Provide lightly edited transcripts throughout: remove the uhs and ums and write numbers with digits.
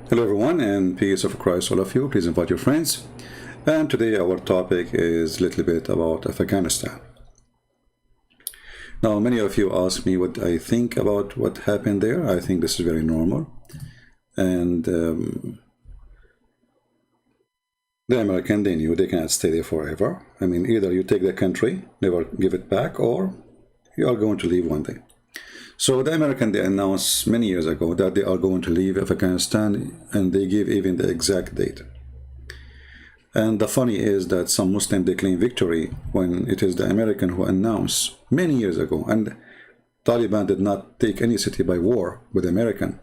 Hello everyone, and peace of Christ all of you. Please invite your friends. And today our topic is a little bit about Afghanistan. Now many of you ask me what I think about what happened there. I think this is very normal. And the American, they knew they cannot stay there forever. I mean, either you take the country, never give it back, or you are going to leave one day. So the American, they announced many years ago that they are going to leave Afghanistan, and they give even the exact date. And the funny is that some Muslims, they claim victory when it is the American who announced many years ago. And Taliban did not take any city by war with the American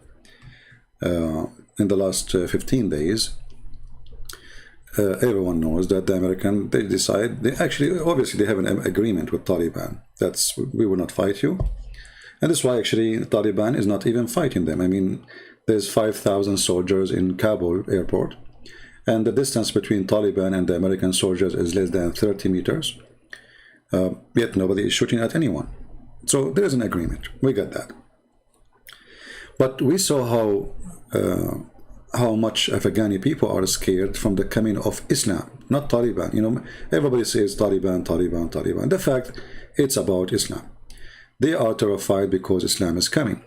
in the last 15 days. Everyone knows that the American, they decide, they actually, obviously they have an agreement with Taliban. That's, we will not fight you. And that's why actually Taliban is not even fighting them. I mean, there's 5,000 soldiers in Kabul airport, and the distance between Taliban and the American soldiers is less than 30 meters. Yet nobody is shooting at anyone. So there is an agreement. We got that. But we saw how much Afghani people are scared from the coming of Islam, not Taliban. You know, everybody says Taliban, Taliban, Taliban. The fact, it's about Islam. They are terrified because Islam is coming.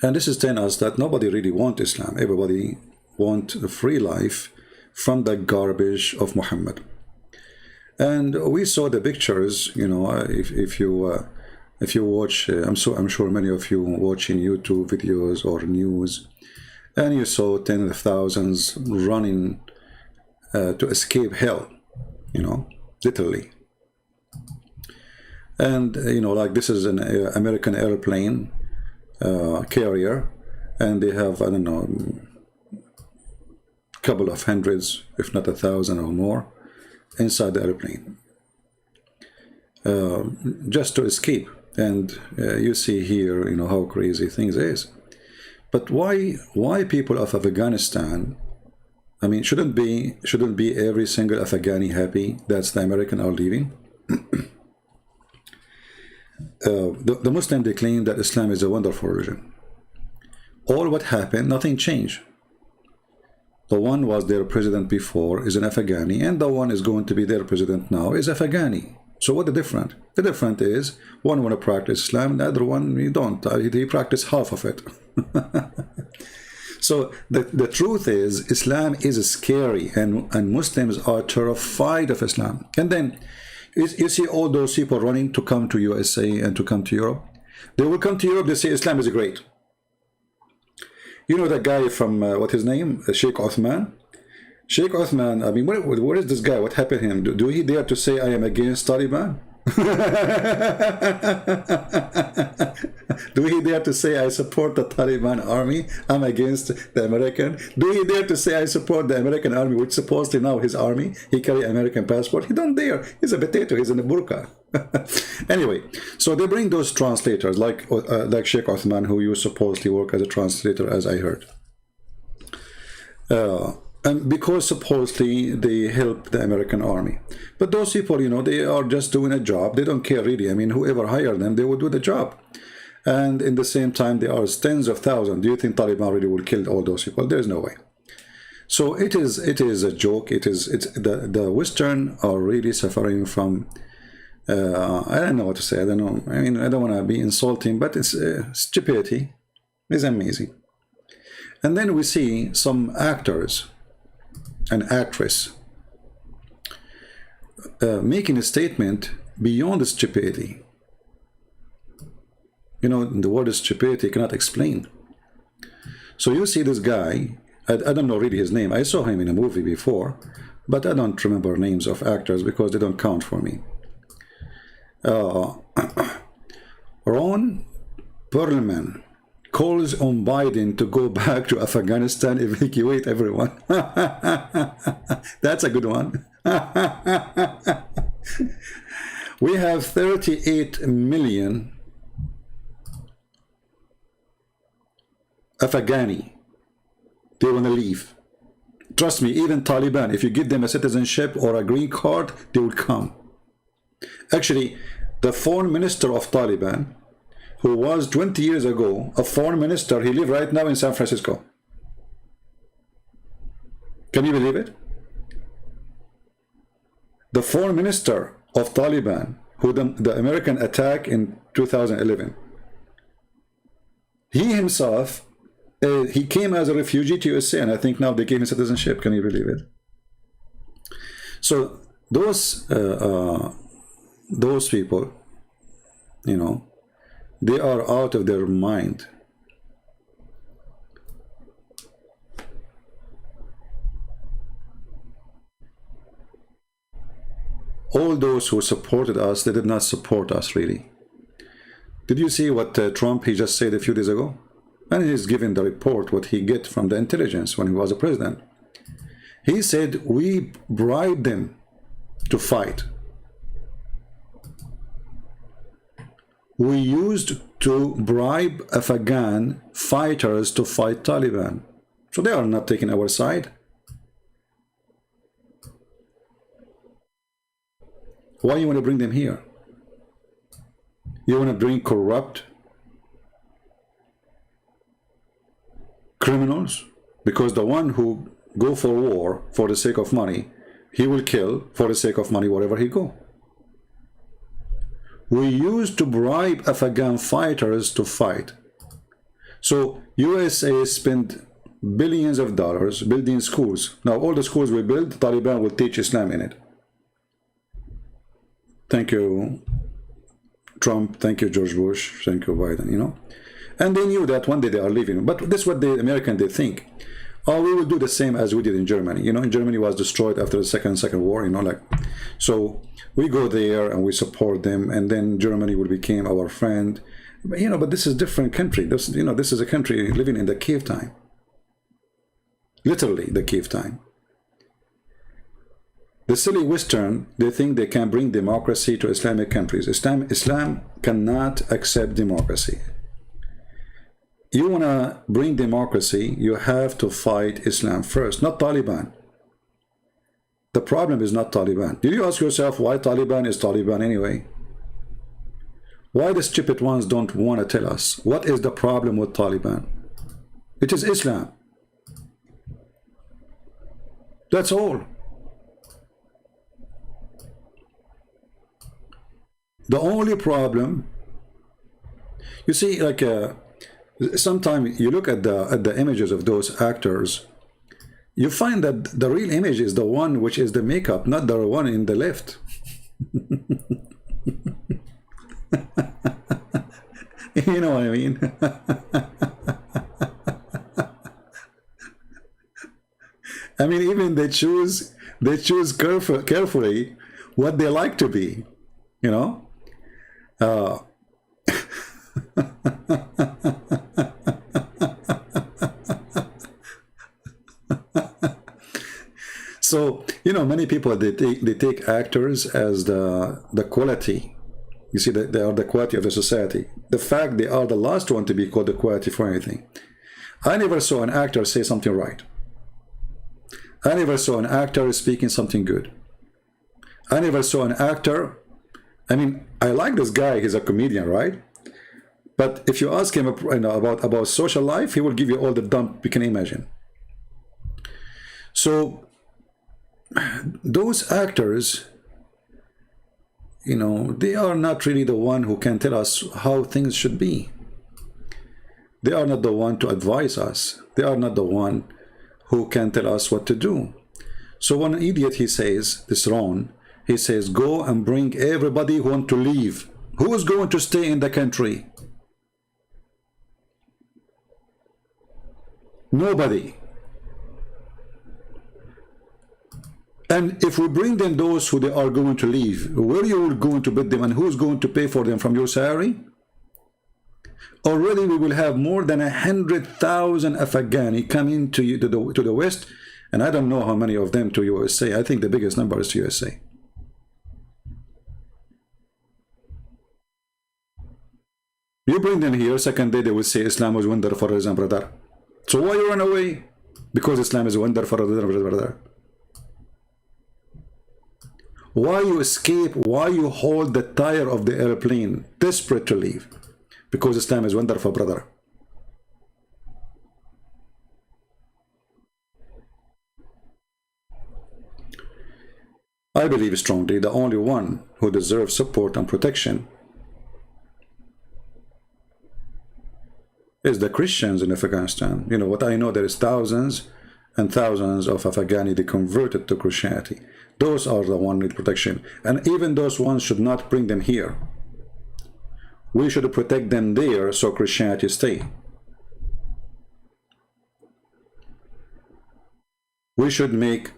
And this is telling us that nobody really wants Islam. Everybody wants a free life from the garbage of Muhammad. And we saw the pictures, you know, if you watch, I'm sure many of you watching YouTube videos or news, and you saw tens of thousands running to escape hell, you know, literally. And you know, like this is an American airplane carrier, and they have, I don't know, a couple of hundreds, if not 1,000 or more, inside the airplane, just to escape. And you see here, you know, how crazy things is. But why people of Afghanistan? I mean, shouldn't be every single Afghani happy that the American are leaving? The Muslim, they claim that Islam is a wonderful religion. All what happened, nothing changed. The one was their president before is an Afghani, and the one is going to be their president now is Afghani. So what the difference? The difference is one want to practice Islam, the other one he don't. He practice half of it. So the truth is Islam is scary, and Muslims are terrified of Islam. And then you see all those people running to come to USA and to come to Europe. They will come to Europe, they say Islam is great. You know that guy from, what's his name? Sheikh Othman? Sheikh Othman, I mean, where is this guy? What happened to him? Do he dare to say, I am against Taliban? Do he dare to say, I support the Taliban army? I'm against the American? Do he dare to say, I support the American army, which supposedly now his army, he carry American passport? He don't dare. He's a potato. He's in a burqa. Anyway, so they bring those translators like Sheikh Othman, who you supposedly work as a translator, as I heard. And because supposedly they help the American army. But those people, you know, they are just doing a job. They don't care really. I mean, whoever hired them, they will do the job. And in the same time, there are tens of thousands. Do you think Taliban really will kill all those people? There's no way. So it is a joke. It's the Western are really suffering from, I don't know what to say. I don't know. I mean, I don't want to be insulting, but it's stupidity is amazing. And then we see some actors, an actress, making a statement beyond the stupidity. You know, the word stupidity cannot explain. So you see this guy, I don't know really his name. I saw him in a movie before, but I don't remember names of actors because they don't count for me. Ron Perlman calls on Biden to go back to Afghanistan, evacuate everyone. That's a good one. We have 38 million Afghani. They want to leave. Trust me, even Taliban, if you give them a citizenship or a green card, they will come. Actually, the foreign minister of Taliban, who was 20 years ago a foreign minister, he lives right now in San Francisco. Can you believe it? The foreign minister of Taliban, who the American attack in 2011, he himself, he came as a refugee to USA, and I think now they gave him citizenship. Can you believe it? So those people, you know, they are out of their mind. All those who supported us, they did not support us, really. Did you see what Trump, he just said a few days ago? And he's given the report, what he get from the intelligence when he was a president. He said, we bribed them to fight. We used to bribe Afghan fighters to fight Taliban. So they are not taking our side. Why you want to bring them here? You want to bring corrupt criminals? Because the one who go for war for the sake of money, he will kill for the sake of money wherever he go. We used to bribe Afghan fighters to fight. So USA spent billions of dollars building schools. Now all the schools we build, Taliban will teach Islam in it. Thank you, Trump. Thank you, George Bush. Thank you, Biden, you know. And they knew that one day they are leaving. But this is what the Americans, they think. Oh, we will do the same as we did in Germany. You know, in Germany was destroyed after the second war, you know, like. So we go there and we support them, and then Germany will become our friend. But, you know, but this is a different country. This, you know, this is a country living in the cave time. Literally the cave time. The silly Western, they think they can bring democracy to Islamic countries. Islam cannot accept democracy. You want to bring democracy, you have to fight Islam first, not Taliban. The problem is not Taliban. Did you ask yourself why Taliban is Taliban anyway? Why the stupid ones don't want to tell us what is the problem with Taliban? It is Islam. That's all. The only problem, you see, like sometimes you look at the images of those actors, you find that the real image is the one which is the makeup, not the one in the left. You know what I mean? I mean, even they choose carefully what they like to be, you know. So, you know, many people, they take actors as the quality. You see, they are the quality of the society. The fact they are the last one to be called the quality for anything. I never saw an actor say something right. I never saw an actor speaking something good. I never saw an actor, I mean, I like this guy, he's a comedian, right? But if you ask him about social life, he will give you all the dump you can imagine. So those actors, you know, they are not really the one who can tell us how things should be. They are not the one to advise us. They are not the one who can tell us what to do. So when an idiot, he says, this Ron, he says, go and bring everybody who want to leave. Who is going to stay in the country? Nobody. And if we bring them those who they are going to leave, where you are going to put them and who's going to pay for them from your salary? Already we will have more than 100,000 Afghani coming to the West, and I don't know how many of them to USA. I think the biggest number is to USA. You bring them here, second day they will say Islam was wonder for us, brother. So why you run away? Because Islam is wonder for us, brother. Why you escape? Why you hold the tire of the airplane, desperate to leave? Because Islam is wonderful, brother. I believe strongly the only one who deserves support and protection is the Christians in Afghanistan. You know what I know, there is thousands and thousands of Afghani they converted to Christianity. Those are the one need protection, and even those ones should not bring them here. We should protect them there so Christianity stay. We should make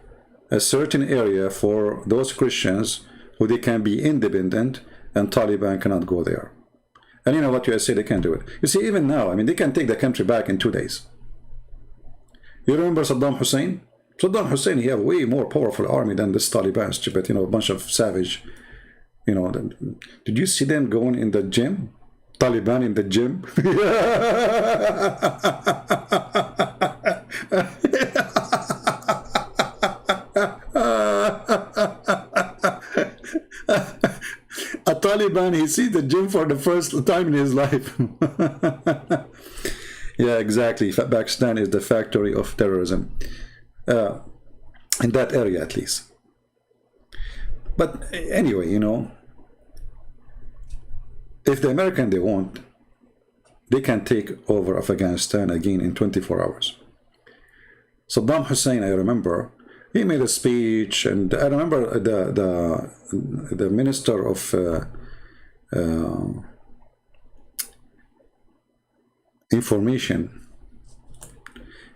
a certain area for those Christians who they can be independent and Taliban cannot go there. And you know what, USA, they can do it. You see, even now, I mean, they can take the country back in 2 days. You remember Saddam Hussein? Saddam Hussein, he had way more powerful army than this Taliban stupid, you know, a bunch of savage, you know. Did you see them going in the gym? Taliban in the gym? A Taliban, he sees the gym for the first time in his life. Yeah, exactly. Pakistan is the factory of terrorism. In that area, at least. But anyway, you know, if the Americans, they want, they can take over Afghanistan again in 24 hours. Saddam Hussein, I remember, he made a speech, and I remember the minister of information.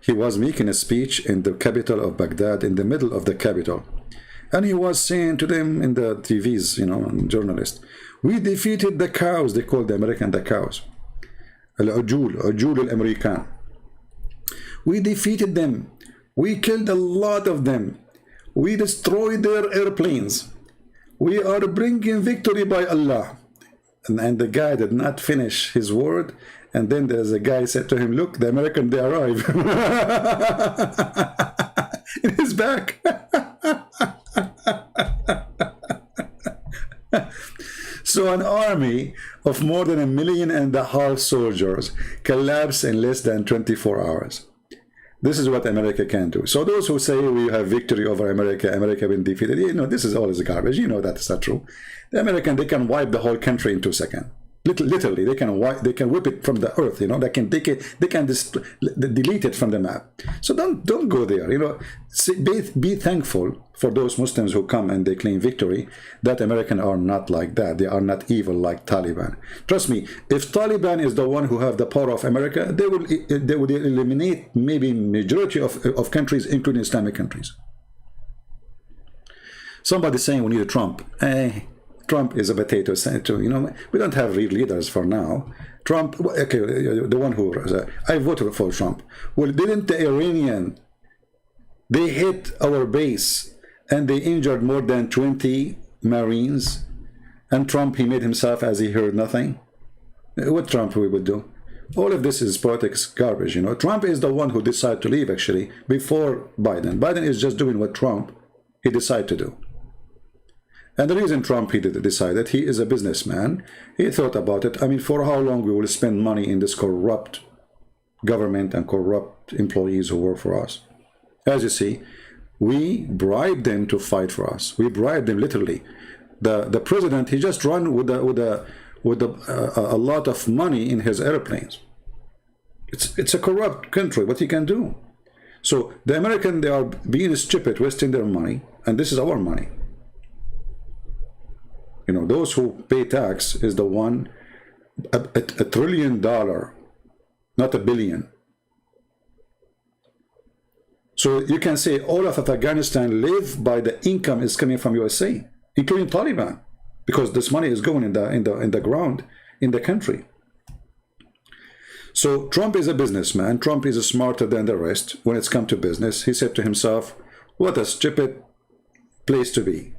He was making a speech in the capital of Baghdad, in the middle of the capital, and he was saying to them in the TVs, you know, journalists, we defeated the cows. They called the American the cows. Al-Ujul al-American. We defeated them. We killed a lot of them. We destroyed their airplanes. We are bringing victory by Allah. And the guy did not finish his word. And then there's a guy said to him, look, the American, they arrive. In his back. So an army of more than 1.5 million soldiers collapsed in less than 24 hours. This is what America can do. So those who say we have victory over America, America been defeated, you know, this is all is garbage. You know that's not true. The American, they can wipe the whole country in 2 seconds. Literally, they can whip it from the earth. You know, they can delete it from the map. So don't go there. You know, be thankful for those Muslims who come and they claim victory. That Americans are not like that. They are not evil like Taliban. Trust me. If Taliban is the one who have the power of America, they would eliminate maybe majority of countries, including Islamic countries. Somebody saying we need a Trump. Trump is a potato too. You know, we don't have real leaders for now. Trump, okay, the one who I voted for Trump. Well, didn't the Iranian? They hit our base and they injured more than 20 Marines. And Trump, he made himself as he heard nothing. What Trump we would do? All of this is politics garbage. You know, Trump is the one who decided to leave actually before Biden. Biden is just doing what Trump he decided to do. And the reason Trump, he decided, he is a businessman. He thought about it. I mean, for how long we will spend money in this corrupt government and corrupt employees who work for us? As you see, we bribed them to fight for us. We bribed them literally. The president, he just run with a lot of money in his airplanes. It's a corrupt country. What he can do? So the American, they are being stupid, wasting their money, and this is our money. You know, those who pay tax is the one, $1 trillion, not a billion. So you can say all of Afghanistan live by the income is coming from USA, including Taliban, because this money is going in the ground in the country. So Trump is a businessman. Trump is smarter than the rest when it's come to business. He said to himself, what a stupid place to be.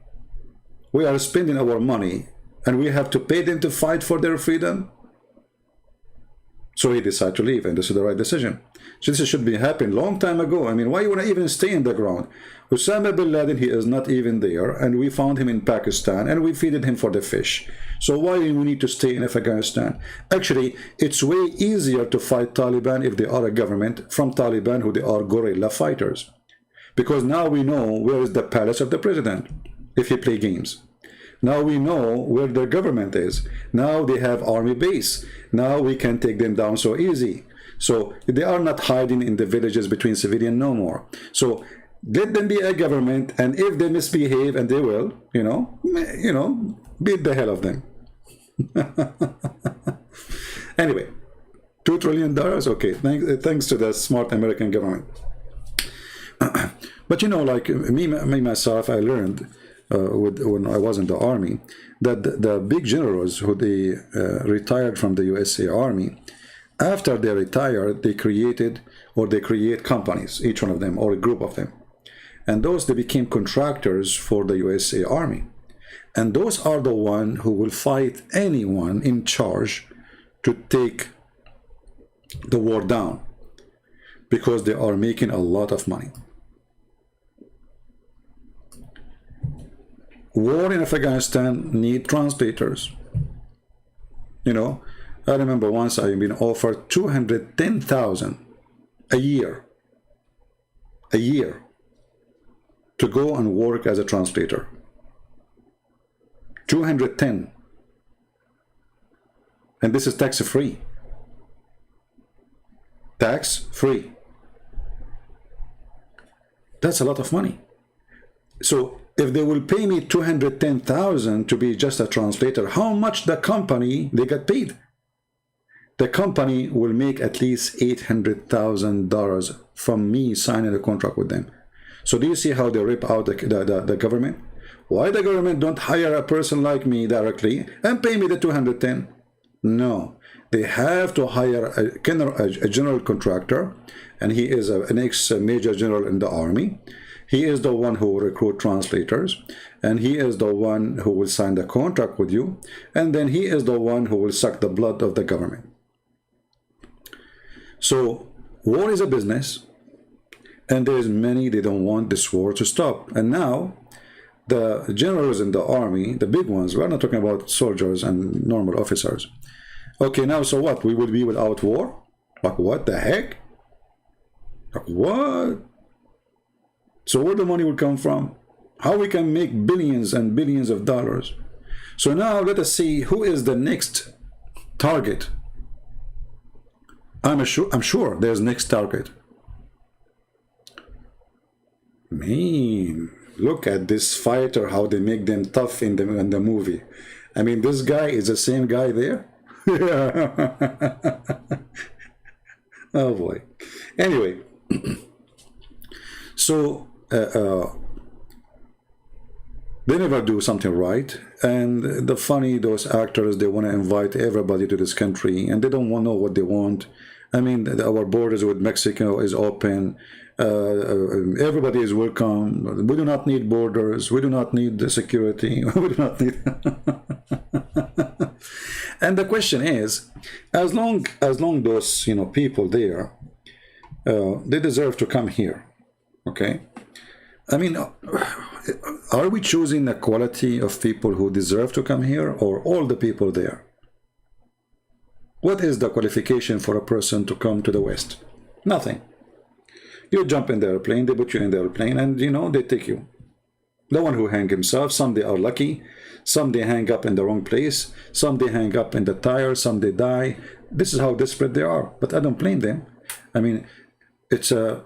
We are spending our money and we have to pay them to fight for their freedom. So he decided to leave, and this is the right decision. So this should be happened long time ago. I mean, why you want to even stay in the ground? Osama bin Laden, he is not even there, and we found him in Pakistan and we feeded him for the fish. So why do we need to stay in Afghanistan? Actually, it's way easier to fight Taliban if they are a government from Taliban who they are guerrilla fighters. Because now we know where is the palace of the president. if you play games. Now we know where their government is. Now they have army base. Now we can take them down so easy. So they are not hiding in the villages between civilian no more. So let them be a government, and if they misbehave, and they will, beat the hell of them. Anyway, $2 trillion. Okay, thanks to the smart American government. But like me myself, I learned when I was in the army that the big generals who they retired from the USA Army, after they retired, they create companies, each one of them or a group of them, and those they became contractors for the USA Army, and those are the one who will fight anyone in charge to take the war down, because they are making a lot of money. War in Afghanistan need translators. I remember once I been offered $210,000 a year to go and work as a translator. 210, and this is tax-free. Tax-free. That's a lot of money. So if they will pay me $210,000 to be just a translator, how much the company they get paid? The company will make at least $800,000 from me signing a contract with them. So do you see how they rip out the government? Why the government don't hire a person like me directly and pay me the 210? No, they have to hire a general contractor, and he is an ex-major general in the army. He is the one who will recruit translators, and he is the one who will sign the contract with you, and then he is the one who will suck the blood of the government. So war is a business, and there's many, they don't want this war to stop. And now the generals in the army, the big ones, we're not talking about soldiers and normal officers. Okay, now so what? We will be without war? Like what the heck? Like what? So where the money will come from? How we can make billions and billions of dollars? So now let us see who is the next target. I'm sure there's next target. Man, look at this fighter, how they make them tough in the movie. I mean, this guy is the same guy there. Oh boy. Anyway, so they never do something right, and those actors, they want to invite everybody to this country, and they don't want to know what they want. I mean, our borders with Mexico is open. Everybody is welcome. We do not need borders. We do not need security. We do not need. And the question is, as long those people there, they deserve to come here. Okay, I mean, are we choosing the quality of people who deserve to come here, or all the people there? What is the qualification for a person to come to the West? Nothing. You jump in the airplane, they put you in the airplane, and they take you. The one who hang himself, some they are lucky, some they hang up in the wrong place, some they hang up in the tire, some they die. This is how desperate they are, but I don't blame them. I mean, it's a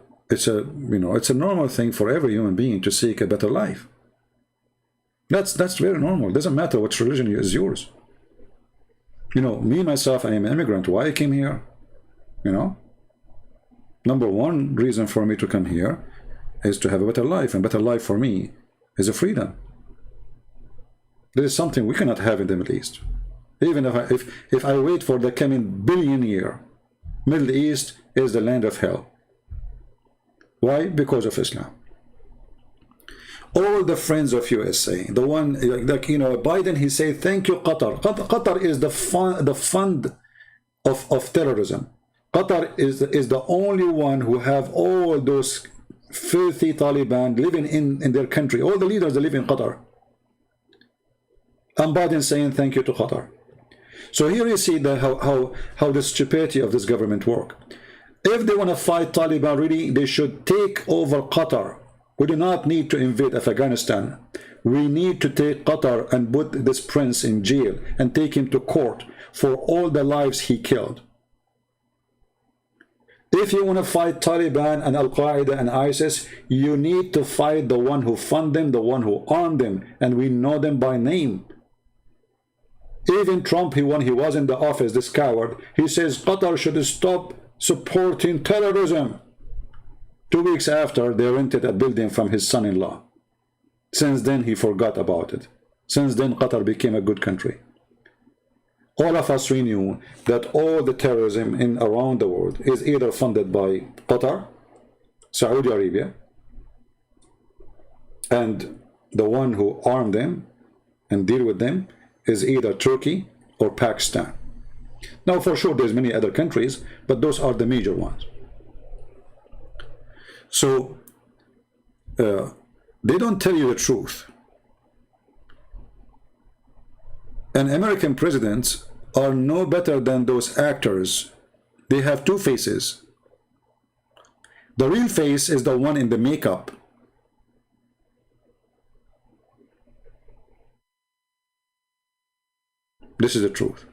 normal thing for every human being to seek a better life. That's very normal. It doesn't matter which religion is yours. Me myself, I am an immigrant. Why I came here? Number one reason for me to come here is to have a better life, and better life for me is a freedom. There is something we cannot have in the Middle East. Even if I wait for the coming billion year, Middle East is the land of hell. Why? Because of Islam. All the friends of USA, the one Biden, he said, thank you, Qatar. Qatar is the fund of terrorism. Qatar is the only one who have all those filthy Taliban living in their country. All the leaders, they live in Qatar. And Biden saying thank you to Qatar. So here you see how the stupidity of this government work. If they want to fight Taliban really, they should take over Qatar. We do not need to invade Afghanistan. We need to take Qatar and put this prince in jail and take him to court for all the lives he killed. If you want to fight Taliban and Al-Qaeda and ISIS, you need to fight the one who funded them, the one who armed them, and we know them by name. Even Trump, when he was in the office, this coward, he says Qatar should stop supporting terrorism. 2 weeks after, they rented a building from his son-in-law. Since then, he forgot about it. Since then, Qatar became a good country. All of us knew that all the terrorism around the world is either funded by Qatar, Saudi Arabia, and the one who armed them and deal with them is either Turkey or Pakistan. Now, for sure, there's many other countries, but those are the major ones. So, they don't tell you the truth. And American presidents are no better than those actors. They have two faces. The real face is the one in the makeup. This is the truth.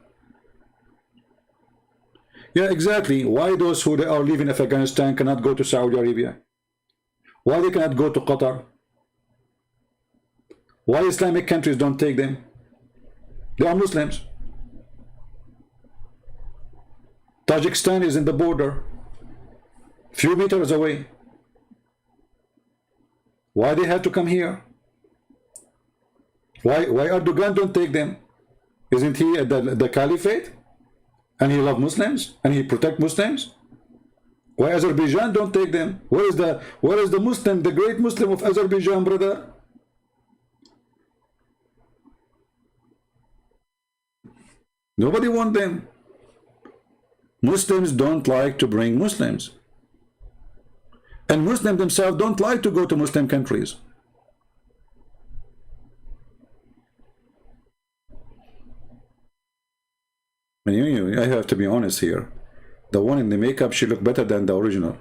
Yeah, exactly. Why those who are living in Afghanistan cannot go to Saudi Arabia? Why they cannot go to Qatar? Why Islamic countries don't take them? They are Muslims. Tajikistan is in the border, few meters away. Why they have to come here? Why Erdogan don't take them? Isn't he the caliphate? And he love Muslims and he protect Muslims? Why Azerbaijan don't take them? Where is the Muslim, the great Muslim of Azerbaijan, brother? Nobody want them. Muslims don't like to bring Muslims. And Muslims themselves don't like to go to Muslim countries. And I have to be honest here. The one in the makeup, she look better than the original.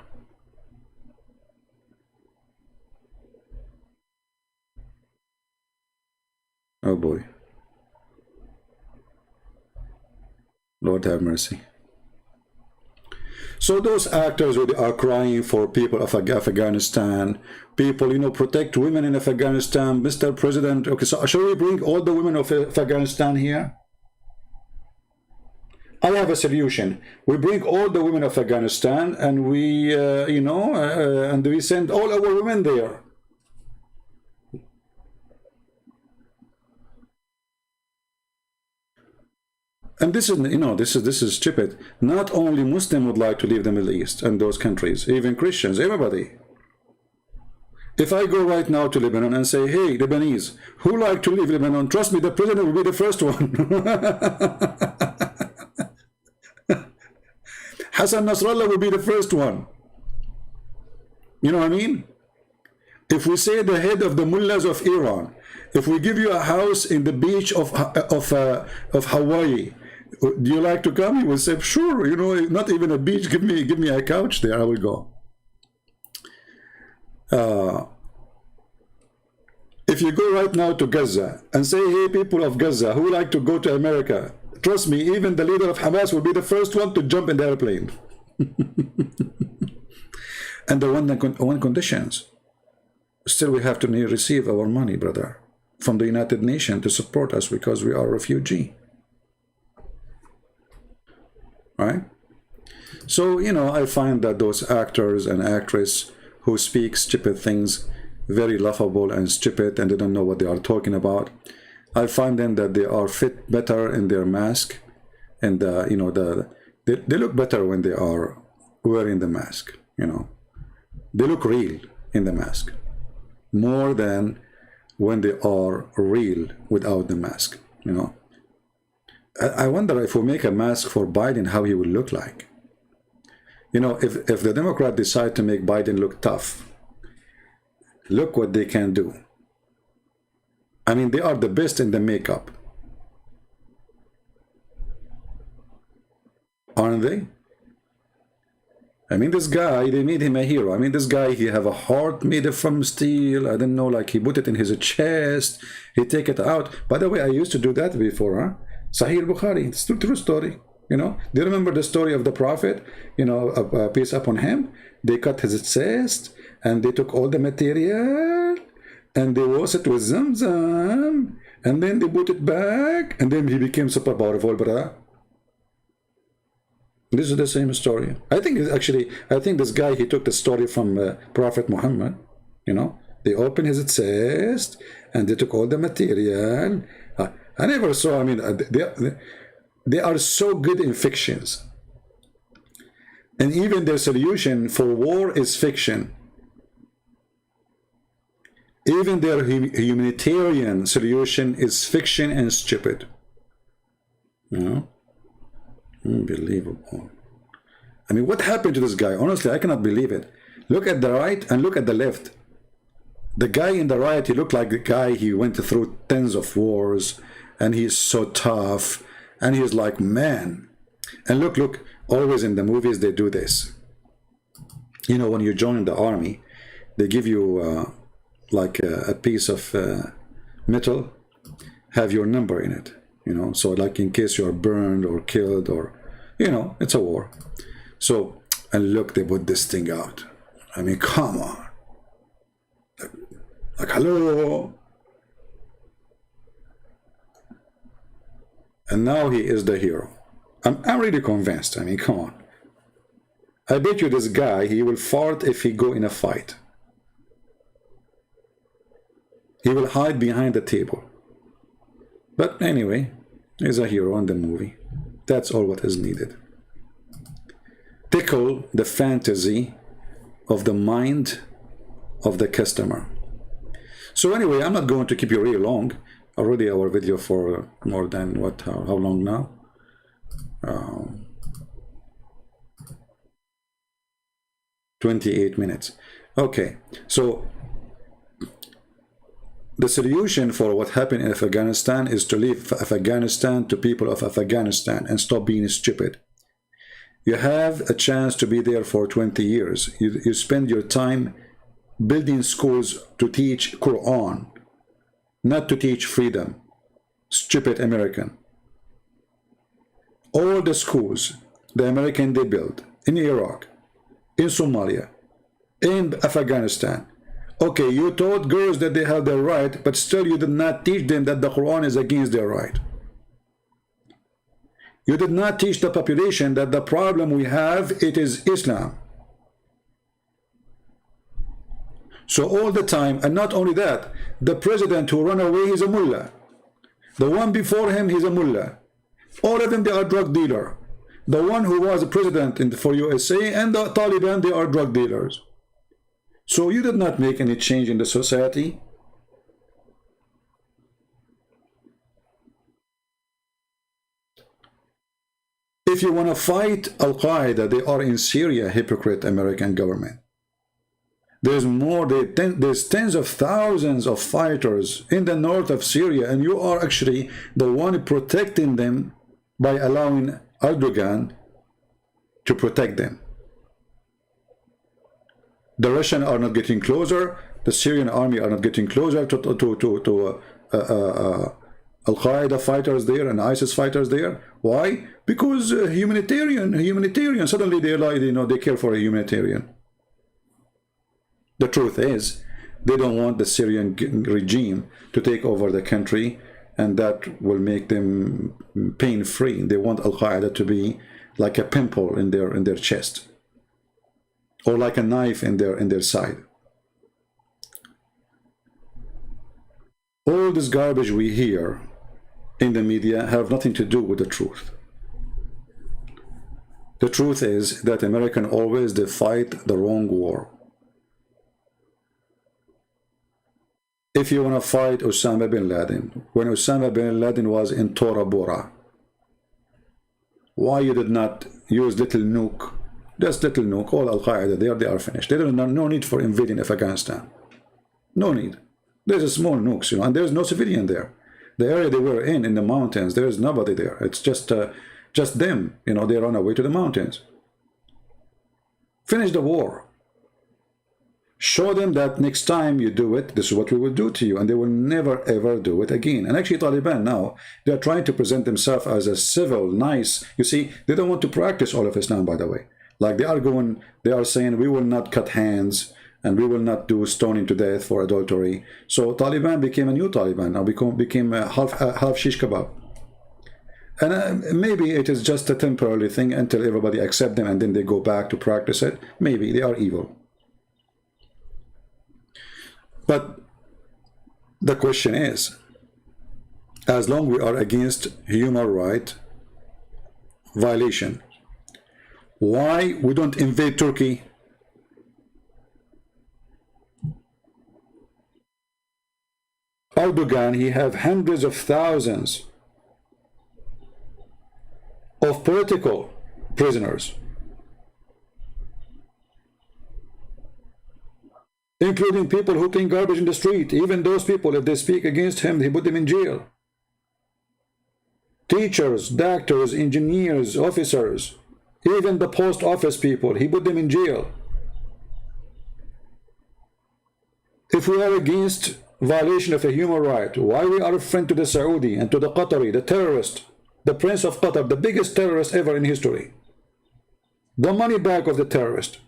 Oh boy. Lord have mercy. So those actors who are crying for people of Afghanistan, people, protect women in Afghanistan, Mr. President. Okay, so shall we bring all the women of Afghanistan here? I have a solution. We bring all the women of Afghanistan and we, and we send all our women there. And this is, this is stupid. Not only Muslims would like to leave the Middle East and those countries, even Christians, everybody. If I go right now to Lebanon and say, hey, Lebanese, who like to leave Lebanon? Trust me, the president will be the first one. Hassan Nasrallah will be the first one. You know what I mean? If we say the head of the mullahs of Iran, if we give you a house in the beach of Hawaii, do you like to come? He will say, sure, not even a beach, give me a couch there, I will go. If you go right now to Gaza and say, hey, people of Gaza, who like to go to America? Trust me, even the leader of Hamas will be the first one to jump in the airplane. And the one conditions. Still, we have to receive our money, brother, from the United Nations to support us because we are refugee. Right? So, I find that those actors and actresses who speak stupid things, very laughable and stupid, and they don't know what they are talking about. I find them that they are fit better in their mask, and they look better when they are wearing the mask. They look real in the mask, more than when they are real without the mask. I wonder if we make a mask for Biden, how he will look like. If the Democrats decide to make Biden look tough, look what they can do. I mean, they are the best in the makeup. Aren't they? I mean, this guy, they made him a hero. I mean, this guy, he have a heart made from steel. I don't know, like he put it in his chest. He take it out. By the way, I used to do that before, huh? Sahih al-Bukhari, it's a true story. You know, do you remember the story of the Prophet? You know, peace upon him. They cut his chest and they took all the material and they washed it with Zamzam and then they put it back and then he became super powerful, brother. This is the same story. I think actually, I think this guy, he took the story from Prophet Muhammad. You know, they opened his chest and they took all the material. I never saw, I mean, they are so good in fictions. And even their solution for war is fiction. Even their humanitarian solution is fiction and stupid. You know? Unbelievable. I mean, what happened to this guy? Honestly, I cannot believe it. Look at the right and look at the left. The guy in the right, he looked like the guy, he went through tens of wars and he's so tough and he's like, man. And look, always in the movies they do this. You know, when you join the army, they give you like a piece of metal, have your number in it. You know, so like in case you are burned or killed or, you know, it's a war. So, and look, they put this thing out. I mean, come on. Like hello. And now he is the hero. I'm really convinced. I mean, come on. I bet you this guy, he will fart if he go in a fight. He will hide behind the table. But anyway, he's a hero in the movie. That's all what is needed. Tickle the fantasy of the mind of the customer. So anyway, I'm not going to keep you really long. Already our video for more than what, how long now? 28 minutes. Okay, so the solution for what happened in Afghanistan is to leave Afghanistan to people of Afghanistan and stop being stupid. You have a chance to be there for 20 years. You spend your time building schools to teach Quran, not to teach freedom. Stupid American. All the schools the American they built in Iraq, in Somalia, in Afghanistan. Okay, you taught girls that they have their right, but still you did not teach them that the Quran is against their right. You did not teach the population that the problem we have, it is Islam. So all the time, and not only that, the president who ran away is a mullah. The one before him, he's a mullah. All of them, they are drug dealer. The one who was a president for USA and the Taliban, they are drug dealers. So you did not make any change in the society. If you want to fight Al-Qaeda, they are in Syria, hypocrite American government. There's more, there's tens of thousands of fighters in the north of Syria, and you are actually the one protecting them by allowing Erdogan to protect them. The Russians are not getting closer, the Syrian army are not getting closer to Al-Qaeda fighters there and ISIS fighters there. Why? Because humanitarian, suddenly they like, you know, they care for a humanitarian. The truth is, they don't want the Syrian regime to take over the country, and that will make them pain-free. They want Al-Qaeda to be like a pimple in their chest, or like a knife in their side. All this garbage we hear in the media have nothing to do with the truth. The truth is that Americans always they fight the wrong war. If you want to fight Osama bin Laden, when Osama bin Laden was in Tora Bora, why you did not use little nuke? Just little nuke, all Al-Qaeda there, they are finished. There is no need for invading Afghanistan. No need. There's a small nukes, you know, and there's no civilian there. The area they were in the mountains, there is nobody there. It's just them, you know, they run away to the mountains. Finish the war. Show them that next time you do it, this is what we will do to you, and they will never ever do it again. And actually Taliban now, they are trying to present themselves as a civil, nice, you see, they don't want to practice all of Islam, by the way. Like they are saying, we will not cut hands, and we will not do stoning to death for adultery. So Taliban became a new Taliban, now became a half shish kebab. And maybe it is just a temporary thing until everybody accept them, and then they go back to practice it. Maybe they are evil. But the question is, as long we are against human right violation, why we don't invade Turkey? Erdogan, he have hundreds of thousands of political prisoners, including people who clean garbage in the street. Even those people, if they speak against him, he put them in jail. Teachers, doctors, engineers, officers, even the post office people, he put them in jail. If we are against violation of a human right, why we are a friend to the Saudi and to the Qatari, the terrorist, the Prince of Qatar, the biggest terrorist ever in history? The money bag of the terrorist.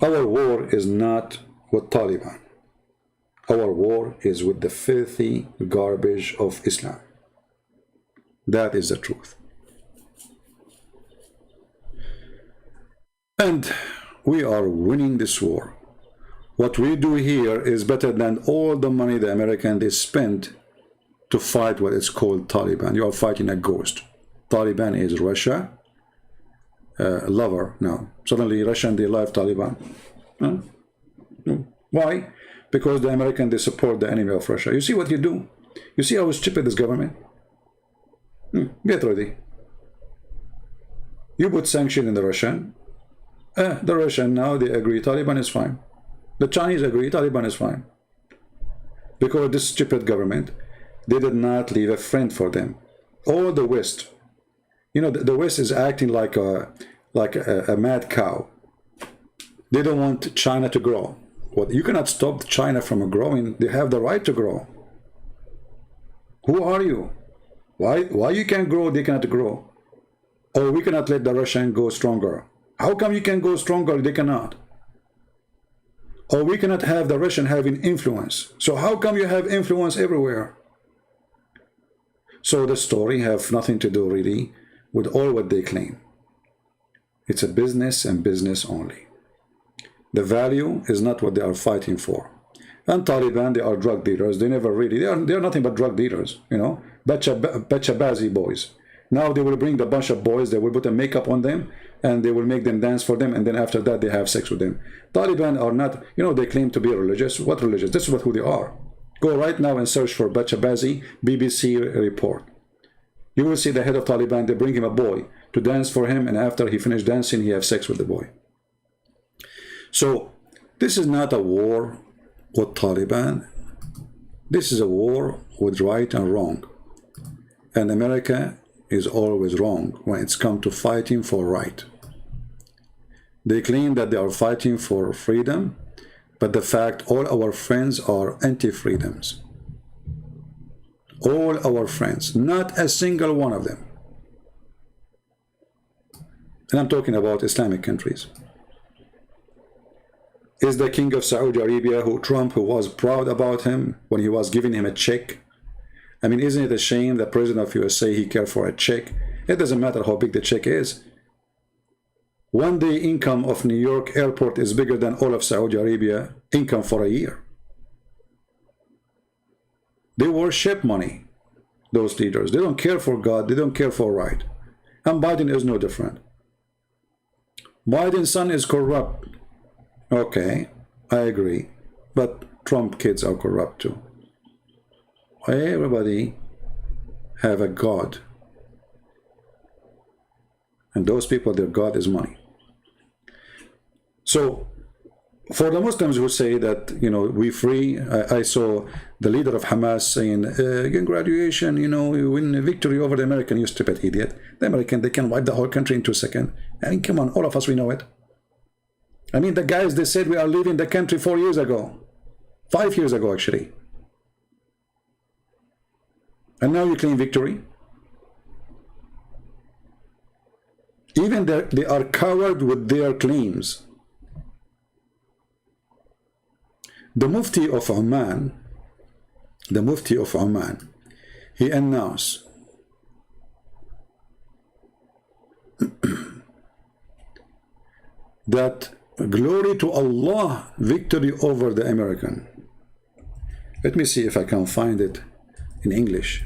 Our war is not with Taliban. Our war is with the filthy garbage of Islam. That is the truth. And we are winning this war. What we do here is better than all the money the Americans spend to fight what is called Taliban. You are fighting a ghost. Taliban is Russia. Lover now. Suddenly Russia and they love Taliban. Huh? Why? Because the Americans, they support the enemy of Russia. You see what you do? You see how stupid this government? Get ready. You put sanction in the Russian. The Russian now, they agree Taliban is fine. The Chinese agree Taliban is fine. Because this stupid government, they did not leave a friend for them. All the West, you know, the West is acting like a mad cow. They don't want China to grow. Well, you cannot stop China from growing. They have the right to grow. Who are you? Why you can grow, they cannot grow? Or we cannot let the Russian go stronger. How come you can go stronger, they cannot? Or we cannot have the Russian having influence. So how come you have influence everywhere? So the story have nothing to do really with all what they claim. It's a business and business only. The value is not what they are fighting for. And Taliban, they are drug dealers. They never really, they are nothing but drug dealers, you know, Bachabazi boys. Now they will bring the bunch of boys, they will put a makeup on them, and they will make them dance for them, and then after that they have sex with them. Taliban are not, you know, they claim to be religious. What religious? This is who they are. Go right now and search for Bachabazi BBC report. You will see the head of Taliban, they bring him a boy to dance for him, and after he finished dancing, he has sex with the boy. So this is not a war with Taliban. This is a war with right and wrong. And America is always wrong when it's come to fighting for right. They claim that they are fighting for freedom, but the fact all our friends are anti-freedoms. All our friends, not a single one of them. And I'm talking about Islamic countries. Is the king of Saudi Arabia, Trump, who was proud about him when he was giving him a check? I mean, isn't it a shame that president of USA, he cared for a check? It doesn't matter how big the check is. One day income of New York airport is bigger than all of Saudi Arabia income for a year. They worship money, those leaders. They don't care for God. They don't care for right. And Biden is no different. Biden's son is corrupt. Okay, I agree. But Trump kids are corrupt too. Everybody have a God. And those people, their God is money. So For the Muslims who say that, you know, we free, I saw the leader of Hamas saying, in graduation, you know, you win a victory over the American. You stupid idiot. The American, they can wipe the whole country in 2 seconds. I mean, come on, all of us, we know it. I mean, the guys, they said we are leaving the country 4 years ago. 5 years ago, actually. And now you claim victory? Even they are coward with their claims. The Mufti of Oman, he announced that glory to Allah, victory over the American. Let me see if I can find it in English.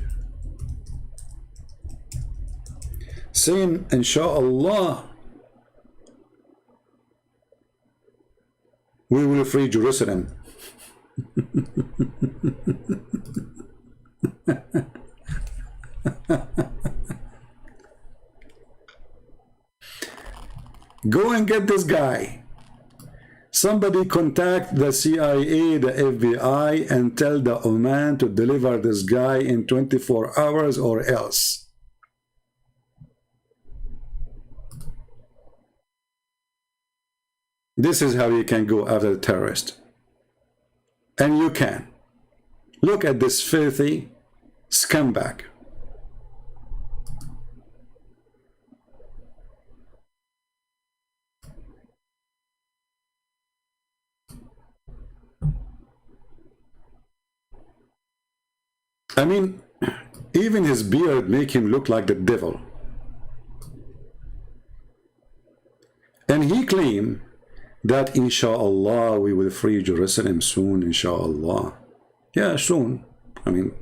Saying, Inshallah, we will free Jerusalem. Go and get this guy. Somebody contact the CIA, the FBI, and tell the Oman to deliver this guy in 24 hours or else. This is how you can go after the terrorist. And you can. Look at this filthy scumbag. I mean, even his beard make him look like the devil. And he claimed that inshallah we will free Jerusalem soon, inshallah. Yeah, soon. I mean,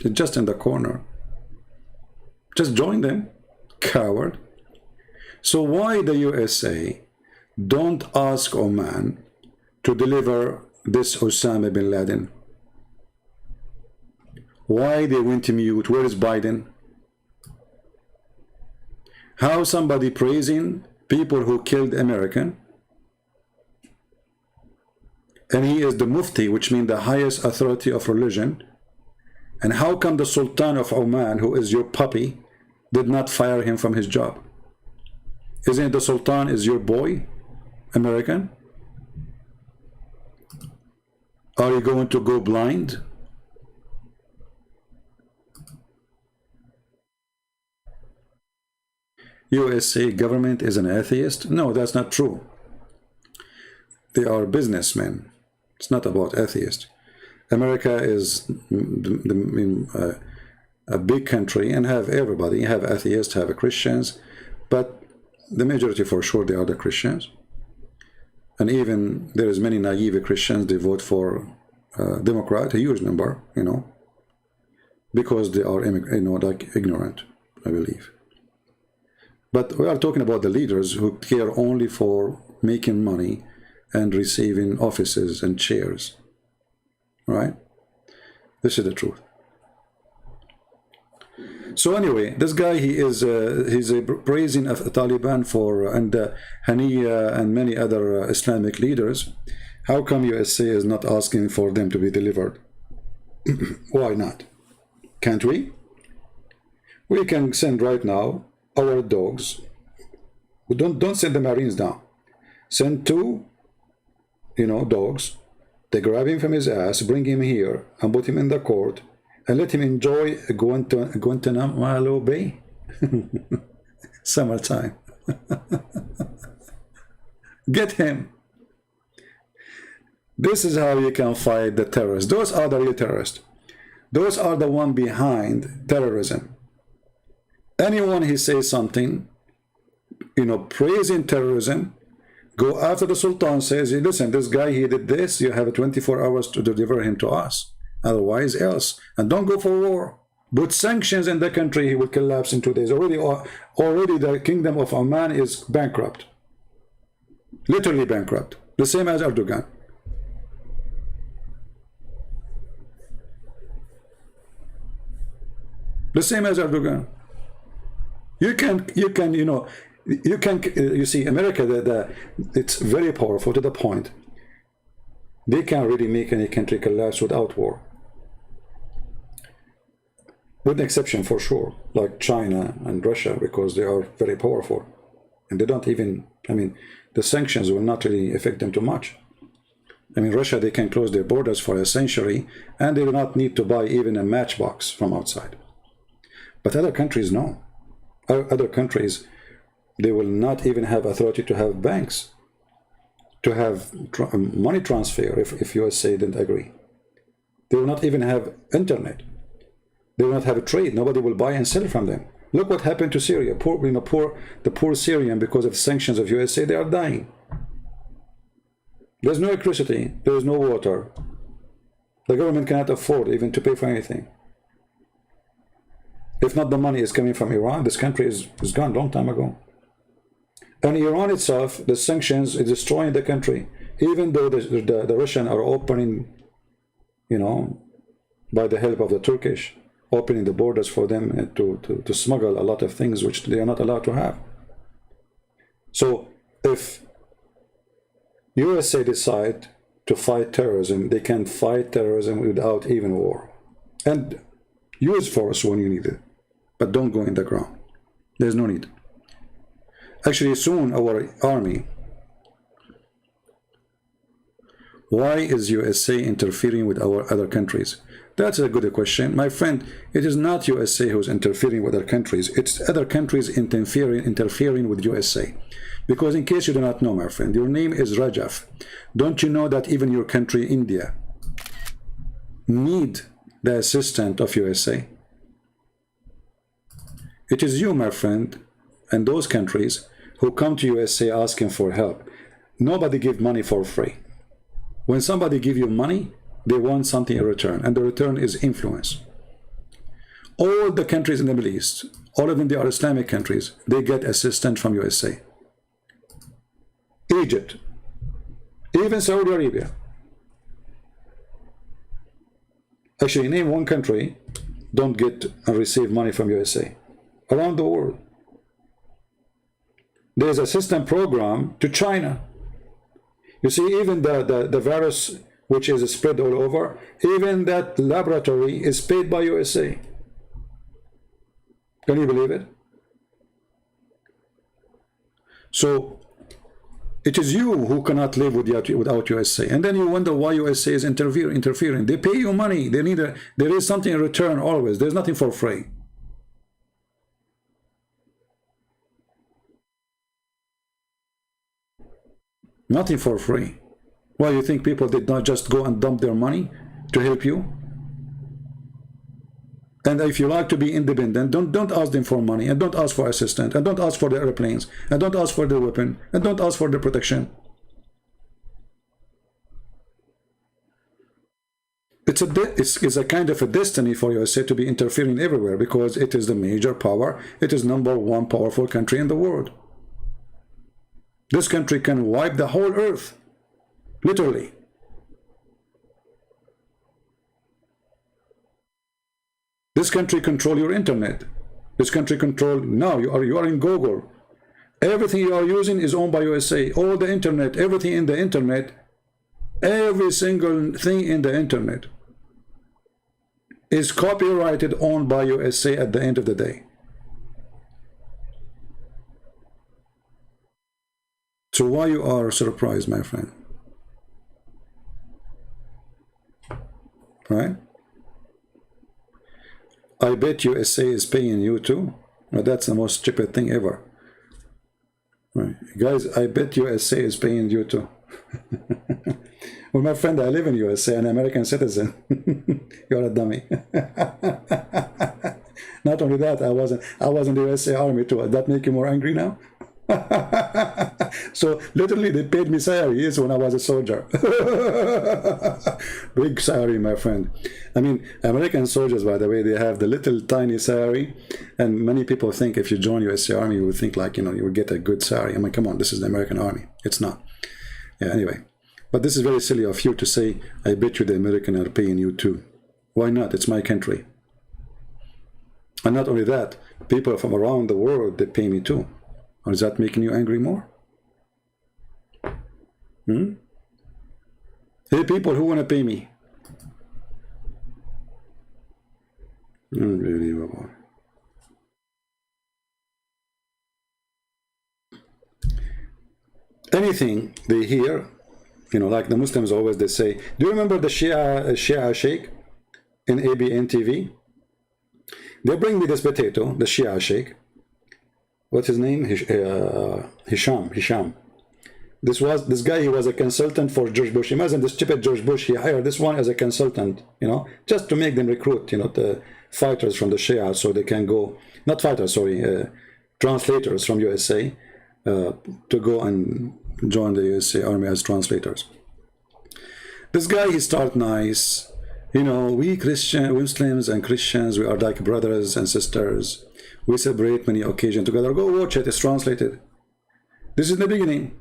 it's just in the corner. Just join them, coward. So why the USA don't ask Oman to deliver this Osama bin Laden? Why they went mute? Where is Biden? How somebody praising people who killed American? And he is the Mufti, which means the highest authority of religion. And how come the Sultan of Oman, who is your puppy, did not fire him from his job? Isn't it the Sultan is your boy, American? Are you going to go blind? USA government is an atheist? No, that's not true. They are businessmen. It's not about atheists. America is a big country and have everybody, have atheists, have Christians, but the majority for sure they are the Christians. And even there is many naive Christians, they vote for Democrat, a huge number, you know, because they are, you know, like ignorant, I believe. But we are talking about the leaders who care only for making money and receiving offices and chairs, right? This is the truth. So anyway, this guy, he's praising of Taliban for and Haniya and many other Islamic leaders. How come USA is not asking for them to be delivered? Why not? Can't we? We can send right now our dogs. We don't send the Marines down. Send 2, you know, dogs. They grab him from his ass, bring him here, and put him in the court, and let him enjoy Guantanamo Bay. Summertime. Get him. This is how you can fight the terrorists. Those are the real terrorists. Those are the one behind terrorism. Anyone who says something, you know, praising terrorism, go after the Sultan, says, listen, this guy, he did this, you have 24 hours to deliver him to us. Otherwise, else. And don't go for war. Put sanctions in the country, he will collapse in 2 days. Already the kingdom of Oman is bankrupt. Literally bankrupt. The same as Erdogan. The same as Erdogan. You see, America, it's very powerful to the point. They can't really make any country collapse without war. With an exception for sure, like China and Russia, because they are very powerful. And they don't even, I mean, the sanctions will not really affect them too much. I mean, Russia, they can close their borders for a century, and they do not need to buy even a matchbox from outside. But other countries, no. Other countries, they will not even have authority to have banks, to have money transfer if USA didn't agree. They will not even have internet. They will not have a trade. Nobody will buy and sell from them. Look what happened to Syria. The poor Syrian, because of sanctions of USA, they are dying. There's no electricity. There is no water. The government cannot afford even to pay for anything. If not the money is coming from Iran, this country is gone a long time ago. And Iran itself, the sanctions is destroying the country. Even though the Russians are opening, you know, by the help of the Turkish, opening the borders for them to smuggle a lot of things which they are not allowed to have. So if USA decide to fight terrorism, they can fight terrorism without even war. And use force when you need it, but don't go in the ground. There's no need. Actually, soon our army. Why is USA interfering with our other countries? That's a good question. My friend, it is not USA who's interfering with other countries. It's other countries interfering with USA. Because in case you do not know, my friend, your name is Rajaf. Don't you know that even your country, India, need the assistance of USA? It is you, my friend, and those countries who come to USA asking for help. Nobody gives money for free. When somebody gives you money, they want something in return, and the return is influence. All the countries in the Middle East, all of them, they are Islamic countries, they get assistance from USA. Egypt, even Saudi Arabia. Actually, name one country don't get and receive money from USA. Around the world. There's a assistance program to China. You see, even the virus which is spread all over, even that laboratory is paid by USA. Can you believe it? So it is you who cannot live without USA. And then you wonder why USA is interfering. They pay you money. There is something in return always. There's nothing for free. Nothing for free. Why, you think people did not just go and dump their money to help you? And if you like to be independent, don't ask them for money, and don't ask for assistance, and don't ask for the airplanes, and don't ask for the weapon, and don't ask for the protection. It's a kind of a destiny for USA to be interfering everywhere, because it is the major power. It is #1 powerful country in the world. This country can wipe the whole earth, literally. This country control your internet. This country control, now you are in Google. Everything you are using is owned by USA. All the internet, everything in the internet, every single thing in the internet is copyrighted, owned by USA at the end of the day. So why you are surprised, my friend? Right? I bet USA is paying you too. Well, that's the most stupid thing ever. Right. Guys, I bet USA is paying you too. Well, my friend, I live in USA, an American citizen. You're a dummy. Not only that, I was in the USA Army too. Does that make you more angry now? So literally they paid me salaries when I was a soldier. Big salary, my friend. I mean, American soldiers, by the way, they have the little tiny salary, and many people think if you join USA Army, you would think like, you know, you would get a good salary. I mean, come on, this is the American Army. It's not. Yeah, anyway. But this is very silly of you to say, I bet you the American are paying you too. Why not? It's my country. And not only that, people from around the world, they pay me too. Or is that making you angry more? Hey, people who want to pay me. Unbelievable. Anything they hear, you know, like the Muslims always, they say, do you remember the Shia Sheikh in ABN TV? They bring me this potato, the Shia Sheikh. What's his name? Hisham. This guy, he was a consultant for George Bush. Imagine the stupid George Bush, he hired this one as a consultant, you know, just to make them recruit, you know, the fighters from the Shia, so they can go, not fighters, sorry, translators from USA, to go and join the USA Army as translators. This guy, he start nice, you know, we Muslims and Christians, we are like brothers and sisters. We celebrate many occasions together. Go watch it, it's translated. This is the beginning.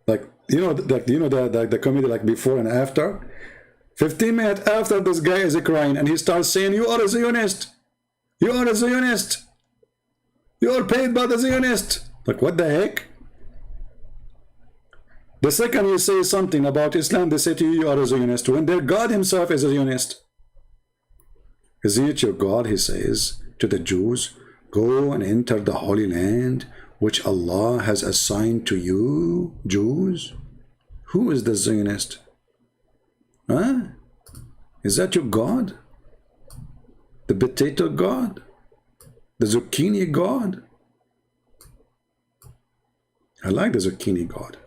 Like, you know, the comedy, like before and after. 15 minutes after, this guy is crying and he starts saying, you are a Zionist. You are a Zionist. You are paid by the Zionist. Like, what the heck? The second you say something about Islam, they say to you, you are a Zionist. When their God himself is a Zionist. Isn't it your God, he says to the Jews, go and enter the Holy Land, which Allah has assigned to you, Jews? Who is the Zionist? Huh? Is that your God? The potato God? The zucchini God? I like the zucchini God.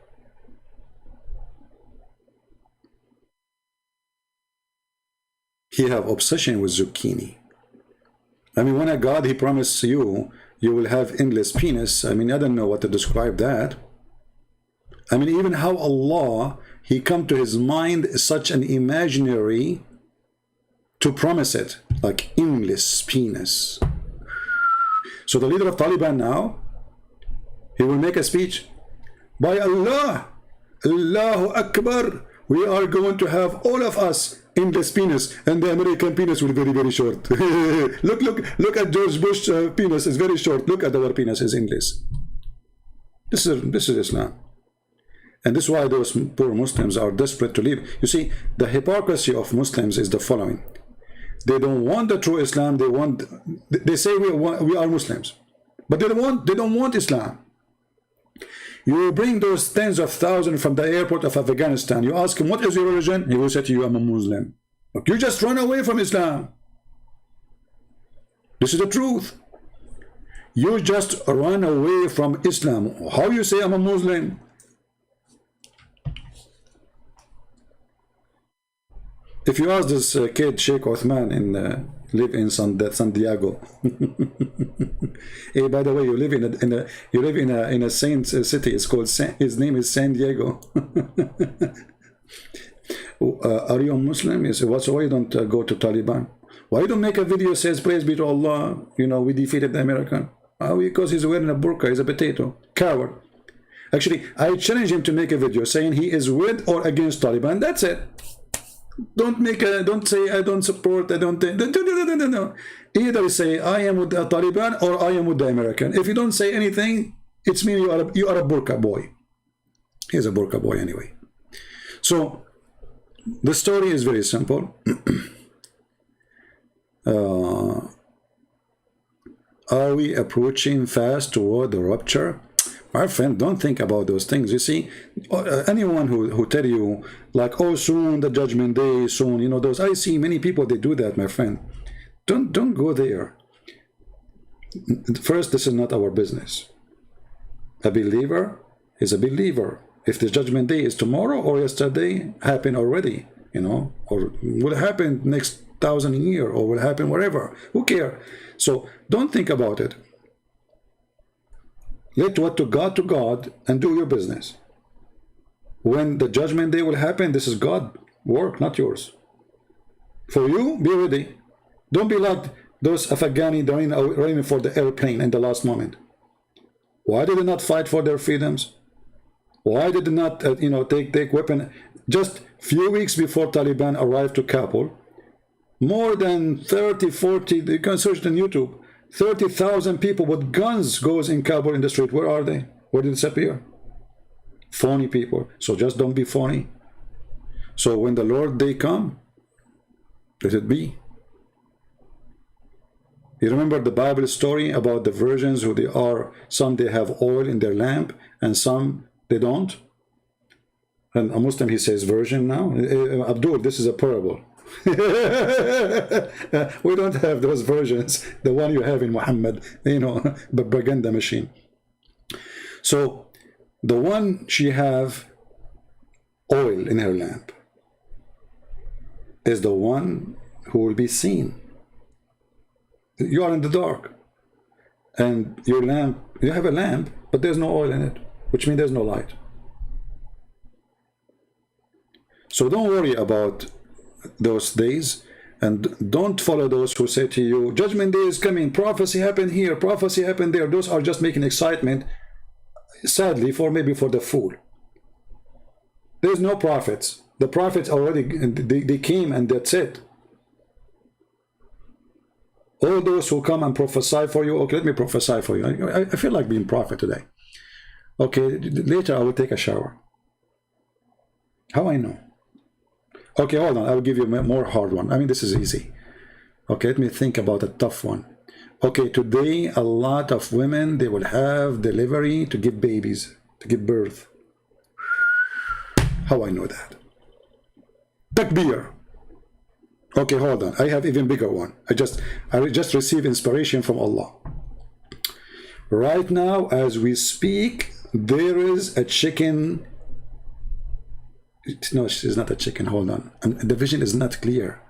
He have obsession with zucchini. I mean, when a God, he promised you, you will have endless penis. I mean, I don't know what to describe that. I mean, even how Allah, he come to his mind such an imaginary to promise it, like endless penis. So the leader of Taliban now, he will make a speech. By Allah, Allahu Akbar, we are going to have all of us endless penis, and the American penis will be very, very short. look at George Bush penis is very short. Look at our penis is endless. This is Islam. And this is why those poor Muslims are desperate to leave. You see, the hypocrisy of Muslims is the following. They don't want the true Islam. They say we are Muslims, but they don't want Islam. You bring those tens of thousands from the airport of Afghanistan. You ask him, what is your religion? He will say to you, I'm a Muslim. Look, you just run away from Islam. This is the truth. You just run away from Islam. How you say I'm a Muslim? If you ask this kid, Sheikh Othman, live in San Diego. Hey, by the way, you live in a saint city. It's called his name is San Diego. Are you a Muslim? You say, what's why you don't go to Taliban? Why you don't make a video says praise be to Allah? You know, we defeated the American. Because he's wearing a burqa. He's a potato coward. Actually, I challenge him to make a video saying he is with or against Taliban. That's it. Don't say I don't support, I don't. No. Either say I am with the Taliban or I am with the American. If you don't say anything, it's mean you are a burqa boy. He's a burqa boy anyway. So the story is very simple. Are we approaching fast toward the rupture? My friend, don't think about those things. You see, anyone who tell you like, oh, soon the judgment day, soon, you know, those, I see many people, they do that, my friend. Don't go there. First, this is not our business. A believer is a believer. If the judgment day is tomorrow or yesterday, happened already, you know, or will happen next 1,000 years, or will happen wherever. Who cares? So don't think about it. Let what to God and do your business. When the judgment day will happen, this is God's work, not yours. For you, be ready. Don't be like those Afghani running for the airplane in the last moment. Why did they not fight for their freedoms? Why did they not, take weapon? Just few weeks before Taliban arrived to Kabul, more than 30, 40, you can search on YouTube, 30,000 people with guns goes in Kabul in the street. Where are they? Where did they disappear? Phony people. So just don't be phony. So when the Lord day come, let it be. You remember the Bible story about the virgins who they are, some they have oil in their lamp and some they don't? And a Muslim, he says virgin now. Abdul, this is a parable. We don't have those versions, the one you have in Muhammad, you know, propaganda machine. So the one she have oil in her lamp is the one who will be seen. You are in the dark and your lamp, you have a lamp, but there's no oil in it, which means there's no light. So don't worry about those days, and don't follow those who say to you, judgment day is coming, prophecy happened here, prophecy happened there. Those are just making excitement, sadly, maybe for the fool. There's no prophets. The prophets already, they came and that's it. All those who come and prophesy for you, okay, let me prophesy for you. I feel like being prophet today. Okay, later I will take a shower. How I know? Okay, hold on, I will give you a more hard one. I mean, this is easy. Okay, let me think about a tough one. Okay, today a lot of women, they will have delivery to give babies, to give birth. How I know that? Takbir. Okay, hold on. I have even bigger one. I just received inspiration from Allah. Right now, as we speak, there is a chicken. No, it's not a chicken. Hold on. The vision is not clear.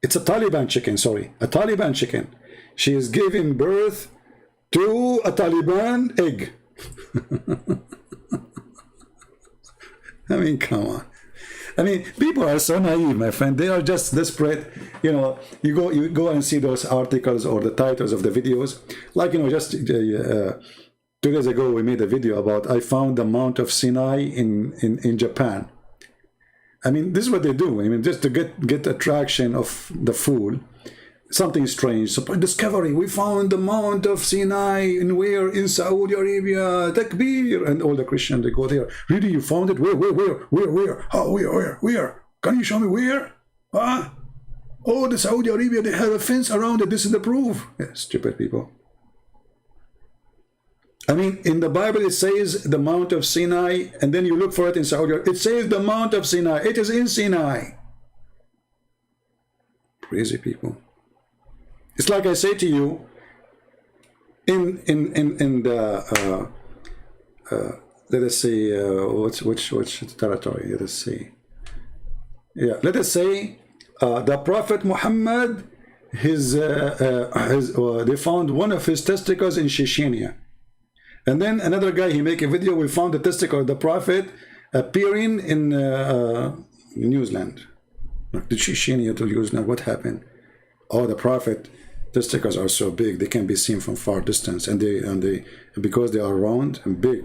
It's a Taliban chicken. Sorry, a Taliban chicken. She is giving birth to a Taliban egg. I mean, come on. I mean, people are so naive, my friend. They are just desperate. You know, you go and see those articles or the titles of the videos. Like, you know, just 2 days ago, we made a video about I found the Mount of Sinai in Japan. I mean, this is what they do. I mean, just to get attraction of the fool. Something strange. So, discovery. We found the Mount of Sinai in where? In Saudi Arabia. Takbir. And all the Christians, they go there. Really, you found it? Where? How? Where? Can you show me where? Huh? Oh, the Saudi Arabia, they have a fence around it. This is the proof. Yeah, stupid people. I mean, in the Bible, it says the Mount of Sinai, and then you look for it in Saudi Arabia. It says the Mount of Sinai. It is in Sinai. Crazy people. It's like I say to you, in the let us say which territory? Let us see. Yeah, let us say the Prophet Muhammad, they found one of his testicles in Chechnya, and then another guy, he make a video. We found the testicle of the Prophet appearing in New Zealand. Like the Chechnya to New Zealand. What happened? Oh, the Prophet testicles are so big they can be seen from far distance, and because they are round and big,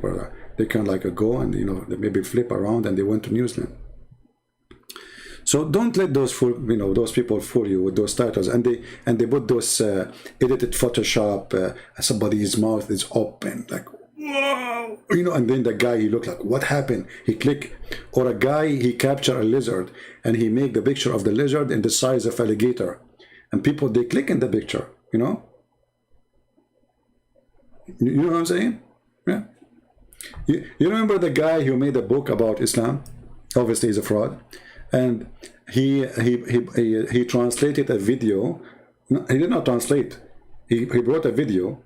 they can like go and, you know, they maybe flip around, and they went to New Zealand. So don't let those those people fool you with those titles, and they put those edited Photoshop. Somebody's mouth is open, like whoa, you know, and then the guy, he looked like, what happened? He click, or a guy, he capture a lizard and he make the picture of the lizard in the size of alligator. And people, they click in the picture, you know? You know what I'm saying? Yeah. You remember the guy who made a book about Islam? Obviously, he's a fraud. And he translated a video. No, he did not translate. He brought a video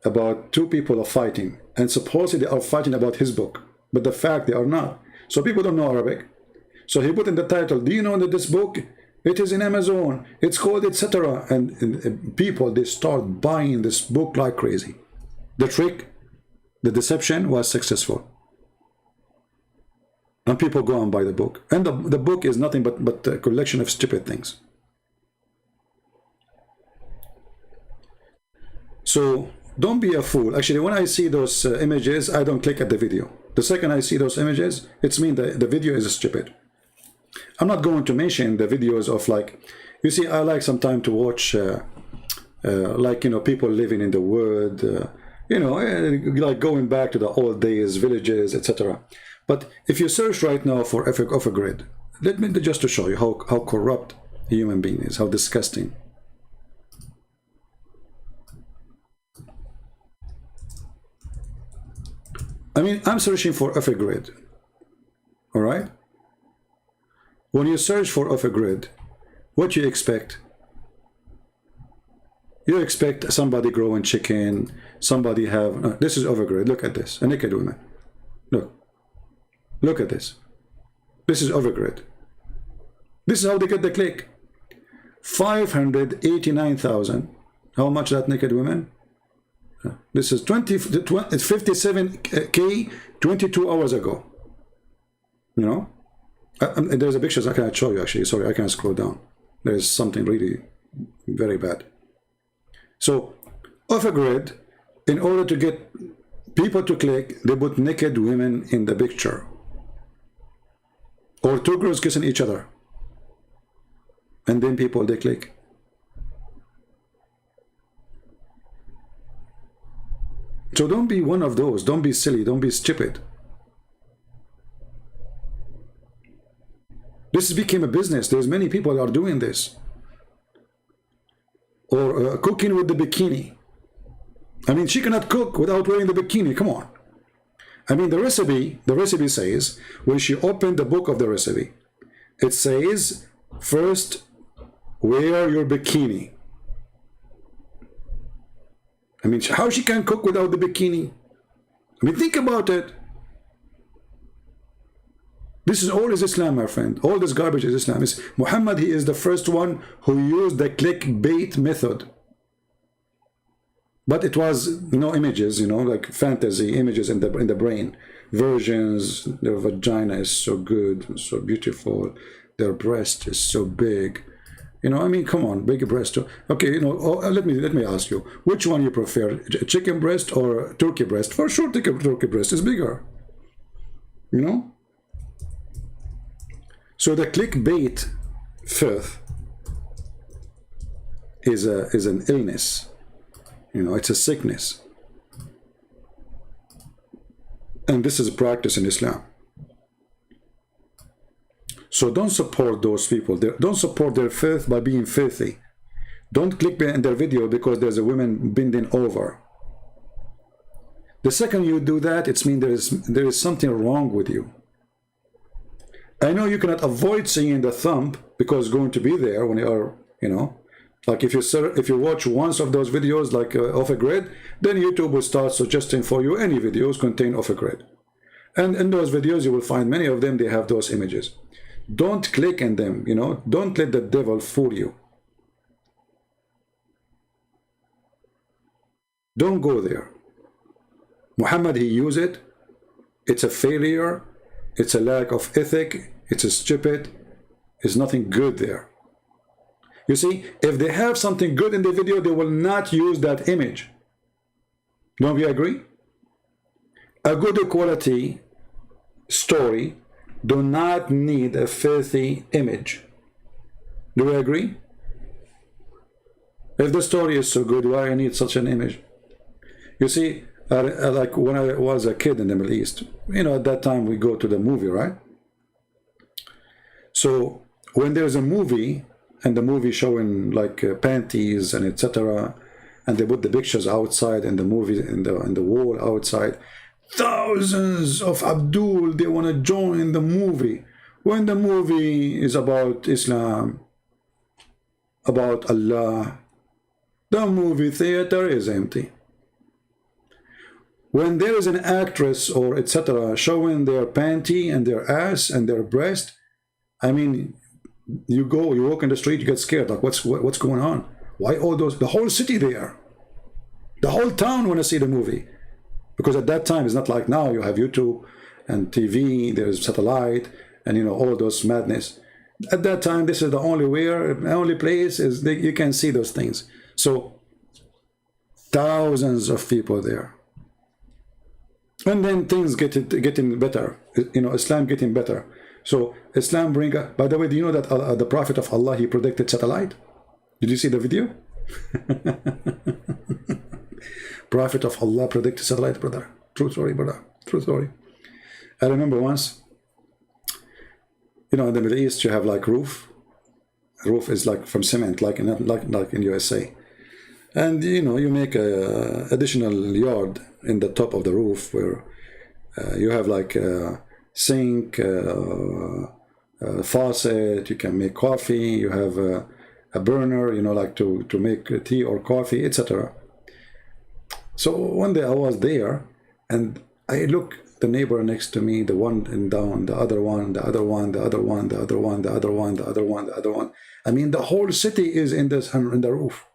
about two people are fighting. And supposedly they are fighting about his book. But the fact, they are not. So people don't know Arabic. So he put in the title, do you know that this book, it is in Amazon, it's called, etc. And people, they start buying this book like crazy. The trick, the deception was successful. And people go and buy the book. And the book is nothing but a collection of stupid things. So don't be a fool. Actually, when I see those images, I don't click at the video. The second I see those images, it's mean that the video is stupid. I'm not going to mention the videos of, like, you see, I like sometimes to watch like, you know, people living in the wood, you know, like going back to the old days, villages, etc. But if you search right now for off a grid, let me just to show you how corrupt a human being is, how disgusting. I mean, I'm searching for off a grid. All right. When you search for off a grid, what you expect? You expect somebody growing chicken, somebody have, this is off a grid. Look at this, a naked woman. Look at this. This is off a grid. This is how they get the click. 589,000. How much that naked woman? This is 57K 22 hours ago. You know? There's a picture I cannot show you actually. Sorry, I can't scroll down. There's something really very bad. So, off a grid, in order to get people to click, they put naked women in the picture. Or two girls kissing each other. And then people, they click. So don't be one of those. Don't be silly. Don't be stupid. This became a business. There's many people that are doing this. Or cooking with the bikini. I mean, she cannot cook without wearing the bikini. Come on. I mean, the recipe says, when she opened the book of the recipe, it says, first, wear your bikini. I mean, how she can cook without the bikini? I mean, think about it. This is all is Islam, my friend. All this garbage is Islam. Muhammad, he is the first one who used the clickbait method. But it was, you know, images, you know, like fantasy images in the brain. Versions, their vagina is so good, so beautiful. Their breast is so big. You know, I mean, come on, big breast. Okay, you know, let me ask you, which one you prefer, chicken breast or turkey breast? For sure, turkey breast is bigger. You know. So the clickbait filth is an illness. You know, it's a sickness. And this is a practice in Islam. So don't support those people. Don't support their filth by being filthy. Don't click in their video because there's a woman bending over. The second you do that, it means there is something wrong with you. I know you cannot avoid seeing the thumb because it's going to be there when you are, you know, like if you watch once of those videos like off a grid, then YouTube will start suggesting for you any videos contain off a grid. And in those videos, you will find many of them, they have those images. Don't click in them, you know, don't let the devil fool you. Don't go there. Muhammad, he used it. It's a failure. It's a lack of ethic. It's a stupid. There's nothing good there. You see, if they have something good in the video, they will not use that image. Don't we agree? A good quality story do not need a filthy image. Do we agree? If the story is so good, why I need such an image? You see, like when I was a kid in the Middle East, you know, at that time we go to the movie, right? So when there's a movie and the movie showing like panties and etc., and they put the pictures outside in the movie in the wall outside, thousands of Abdul, they want to join the movie. When the movie is about Islam, about Allah, the movie theater is empty. When there is an actress or etc. showing their panty and their ass and their breast, I mean, you walk in the street, you get scared, like what's going on? Why all those, the whole city there, the whole town want to see the movie? Because at that time, it's not like now, you have YouTube and TV, there's satellite, and you know, all those madness. At that time, this is the only place is you can see those things. So thousands of people there. And then things getting better, you know, Islam getting better. So Islam by the way, do you know that the Prophet of Allah, he predicted satellite? Did you see the video? Prophet of Allah predicted satellite, brother. True story, brother. True story. I remember once, you know, in the Middle East, you have like roof. Roof is like from cement, like in USA. And, you know, you make a additional yard in the top of the roof where you have like a sink, faucet, you can make coffee, you have a burner, you know, like to make tea or coffee, etc. So one day I was there and I look the neighbor next to me, the one and down, the other one, the other one, the other one, the other one, the other one, the other one, the other one. I mean, the whole city is in this in the roof.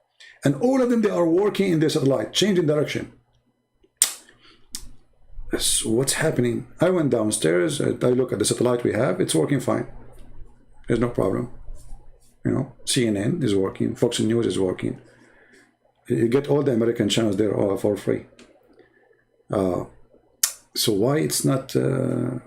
And all of them, they are working in this satellite, changing direction. So what's happening? I went downstairs, I look at the satellite we have, it's working fine. There's no problem. You know, CNN is working, Fox News is working. You get all the American channels there all for free. So why it's not,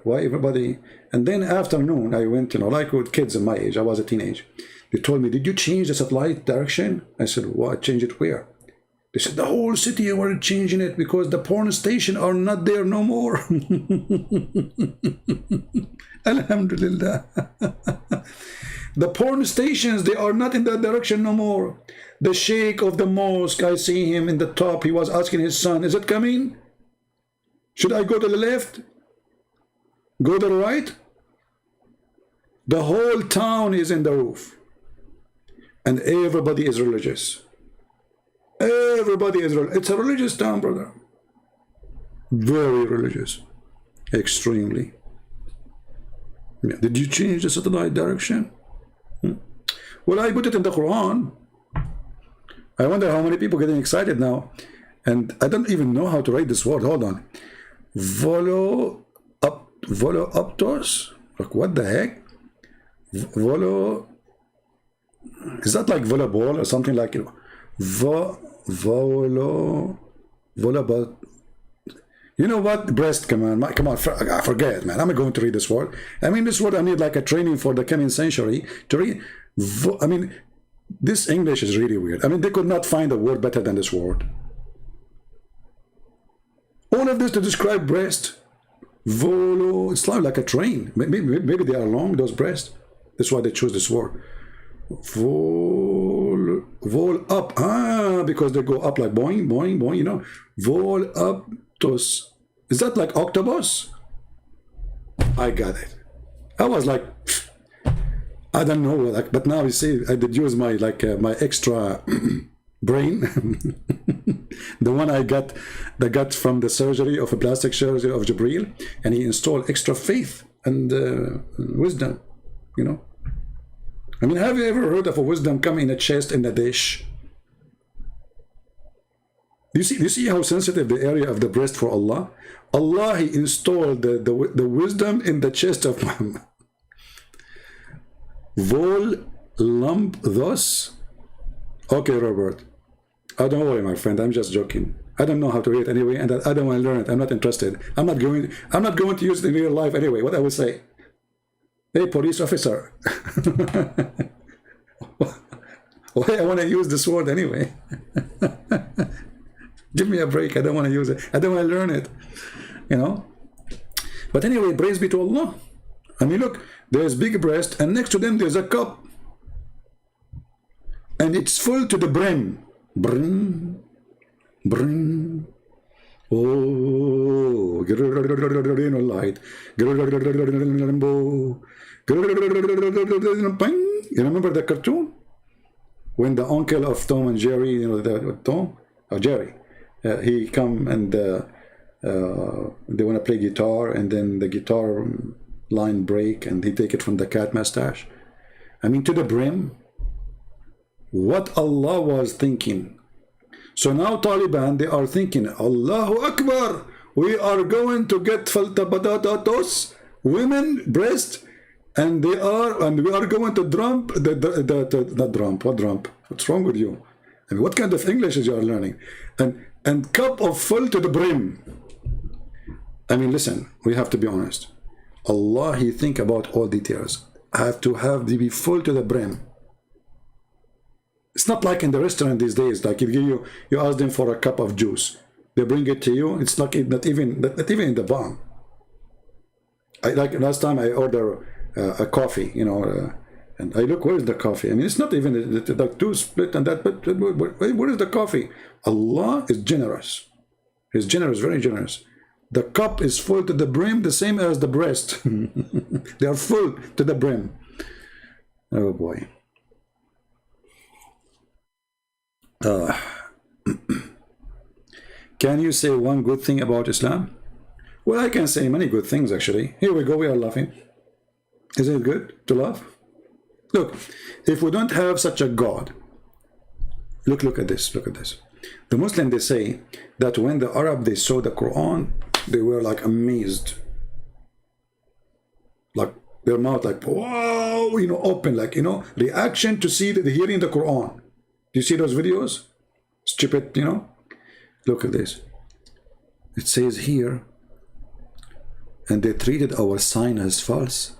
why everybody, and then afternoon I went, you know, like with kids in my age, I was a teenage. They told me, did you change the satellite direction? I said, what, change it where? They said, the whole city you were changing it because the porn stations are not there no more. Alhamdulillah. The porn stations, they are not in that direction no more. The sheikh of the mosque, I see him in the top, he was asking his son, is it coming? Should I go to the left? Go to the right? The whole town is in the roof. And everybody is religious. Everybody is religious. It's a religious town, brother. Very religious. Extremely. Yeah. Did you change the satellite direction? Well, I put it in the Quran. I wonder how many people are getting excited now. And I don't even know how to write this word. Hold on. Voloptos? Like, what the heck? Is that like volleyball or something like it? Volleyball. You know what? Breast, come on, forget it, man. I'm not going to read this word. I mean, this word I need like a training for the coming century to read. I mean, this English is really weird. I mean, they could not find a word better than this word. All of this to describe breast. Volo, it's like a train. Maybe they are long, those breasts. That's why they choose this word. Vol up. Because they go up like boing, boing, boing, you know. Vol up. Is that like octopus? I got it. I was like, I don't know, like, but now you see, I did use my my extra brain, the one I got from the surgery of a plastic surgery of Jibril, and he installed extra faith and wisdom, you know. I mean, have you ever heard of a wisdom come in a chest in a dish? Do you see how sensitive the area of the breast for Allah? Allah, he installed the wisdom in the chest of Muhammad. Vol lump thus. Okay, Robert. I don't worry, my friend. I'm just joking. I don't know how to read it anyway, and I don't want to learn it. I'm not interested. I'm not going to use it in real life anyway. What I will say. Hey, police officer. Why I want to use this word anyway? Give me a break. I don't want to use it. I don't want to learn it. You know? But anyway, praise be to Allah. I mean, look, there's big breast, and next to them there's a cup. And it's full to the brim. Brim. Brim. Oh, light. You remember the cartoon? When the uncle of Tom and Jerry, you know, Tom or Jerry, he come and they want to play guitar, and then the guitar line break, and he take it from the cat mustache. I mean, to the brim. What Allah was thinking. So now Taliban, they are thinking, Allahu Akbar, we are going to get faltabadatos, women breast, and we are going to drump not drump, what drump? What's wrong with you? I mean, what kind of English is you are learning? And cup of full to the brim. I mean, listen, we have to be honest. Allah, he think about all details. Have to be full to the brim. It's not like in the restaurant these days, like you ask them for a cup of juice. They bring it to you. It's like not even in the bomb. I like last time I order a coffee, and I look, where is the coffee? I mean, it's not even like two split and that, but where is the coffee? Allah is generous. He's generous, very generous. The cup is full to the brim, the same as the breast. They are full to the brim. Oh boy. Can you say one good thing about Islam? Well, I can say many good things, actually. Here we go, we are laughing. Is it good to laugh? Look, if we don't have such a God, look at this, look at this. The Muslim, they say that when the Arab, they saw the Quran, they were like amazed. Like their mouth like, wow, open, like, reaction to see the hearing the Quran. Do you see those videos? Stupid, Look at this. It says here, and they treated our sign as false.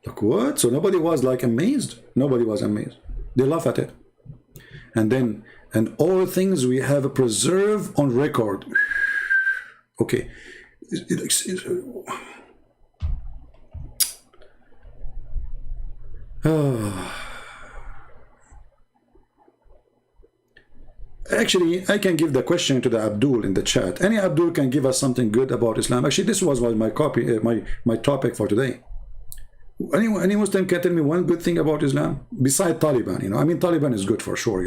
Like, what? So nobody was like amazed. Nobody was amazed. They laugh at it. And all things we have preserved on record. Okay. Actually, I can give the question to the Abdul in the chat. Any Abdul can give us something good about Islam. Actually, this was my copy, my topic for today. Any Muslim can tell me one good thing about Islam besides Taliban. I mean, Taliban is good for sure.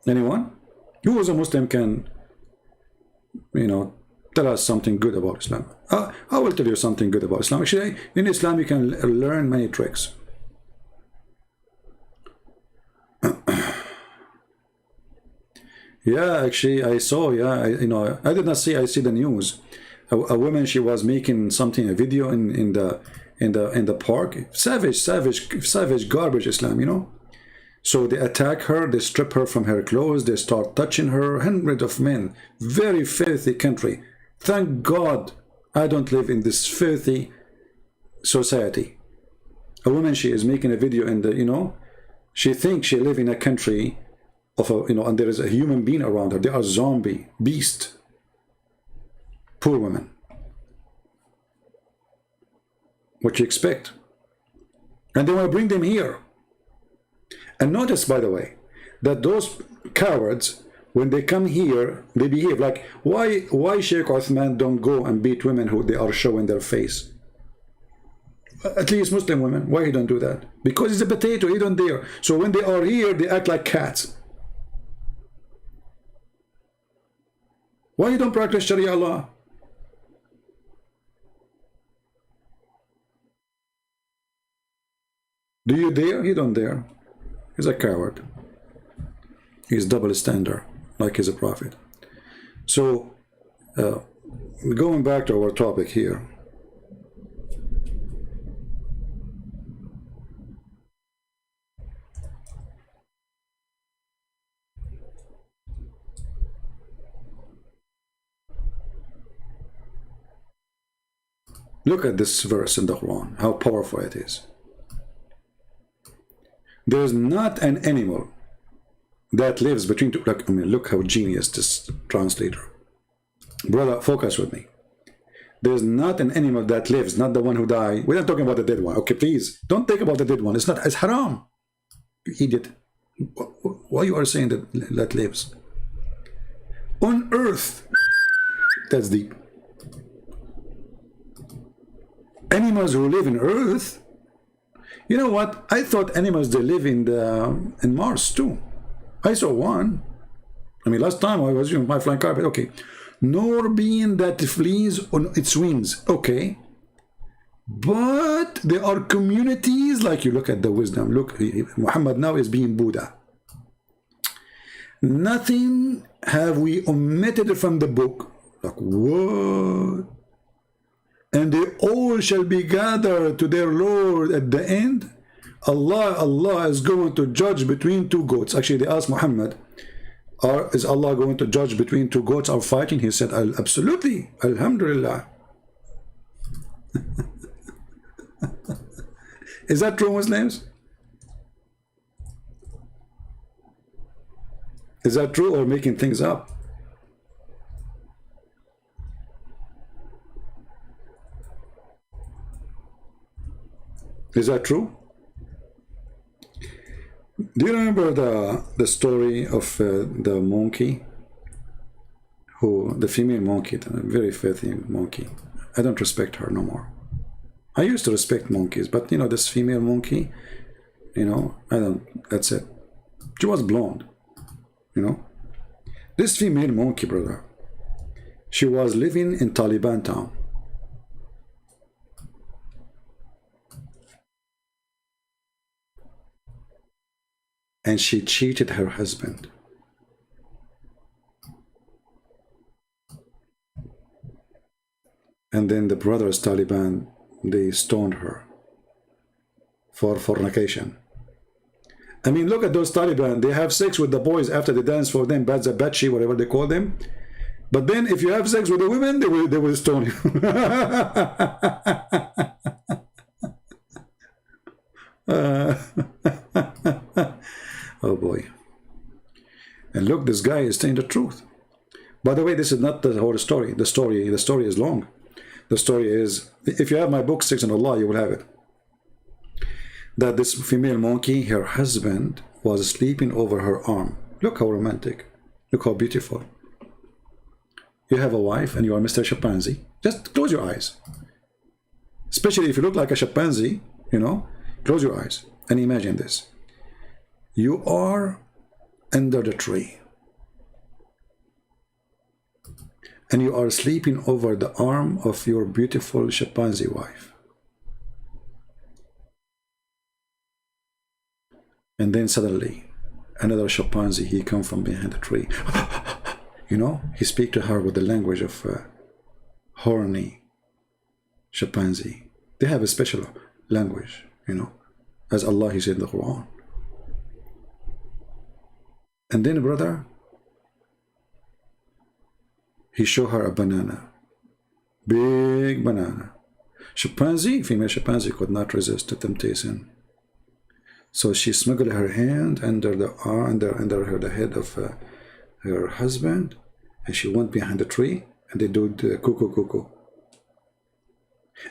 Anyone? Who is a Muslim can, tell us something good about Islam? I will tell you something good about Islam. Actually, in Islam, you can learn many tricks. Yeah, actually, I saw. Yeah, I did not see. I see the news. A woman, she was making something, a video in the park. Savage garbage Islam. So they attack her. They strip her from her clothes. They start touching her. Hundreds of men. Very filthy country. Thank God I don't live in this filthy society. A woman, she is making a video in the she thinks she lives in a country of and there is a human being around her. They are zombie, beast. Poor women. What you expect? And they want to bring them here. And notice, by the way, that those cowards, when they come here, they behave like, why Sheikh Uthman don't go and beat women who they are showing their face? At least Muslim women, why he don't do that? Because he's a potato, he don't dare. So when they are here, they act like cats. Why you don't practice Sharia law? Do you dare? He don't dare. He's a coward. He's double standard, like he's a prophet. So, going back to our topic here. Look at this verse in the Quran, how powerful it is. There is not an animal that lives between two. Look how genius this translator. Brother, focus with me. There's not an animal that lives, not the one who died. We're not talking about the dead one. Okay, please don't think about the dead one. It's not. It's haram. You idiot. Why you are saying that lives on earth? That's deep. Animals who live in earth. You know what? I thought animals, they live in Mars too. I saw one. I mean, last time I was using my flying carpet. Okay. Nor being that flees on its wings. Okay. But there are communities, like you look at the wisdom. Look, Muhammad now is being Buddha. Nothing have we omitted from the book. Like, what? And they all shall be gathered to their Lord at the end. Allah is going to judge between two goats. Actually, they asked Muhammad, is Allah going to judge between two goats are fighting? He said, absolutely, alhamdulillah. Is that true, Muslims? Is that true or making things up? Is that true? Do you remember the story of the monkey, who the female monkey, the very filthy monkey? I don't respect her no more. I used to respect monkeys, but you know, this female monkey, you know, I don't. That's it. She was blonde, you know. This female monkey, brother, she was living in Taliban town. And she cheated her husband. And then the brothers Taliban, they stoned her for fornication. I mean, look at those Taliban. They have sex with the boys after they dance for them, Bachi, whatever they call them. But then if you have sex with the women, they will stone you. Oh boy. And look, this guy is saying the truth. By the way, this is not the whole story. The story is long. The story is, if you have my book, Six and Allah, you will have it. That this female monkey, her husband, was sleeping over her arm. Look how romantic. Look how beautiful. You have a wife and you are Mr. Chimpanzee. Just close your eyes. Especially if you look like a chimpanzee, you know, close your eyes and imagine this. You are under the tree. And you are sleeping over the arm of your beautiful chimpanzee wife. And then suddenly, another chimpanzee, he comes from behind the tree. You know, he speaks to her with the language of horny chimpanzee. They have a special language, you know, as Allah, he said in the Quran. And then, brother, he showed her a banana. Big banana. Chimpanzee, female chimpanzee, could not resist the temptation. So she smuggled her hand under the arm, under the head of her husband, and she went behind the tree, and they did cuckoo cuckoo.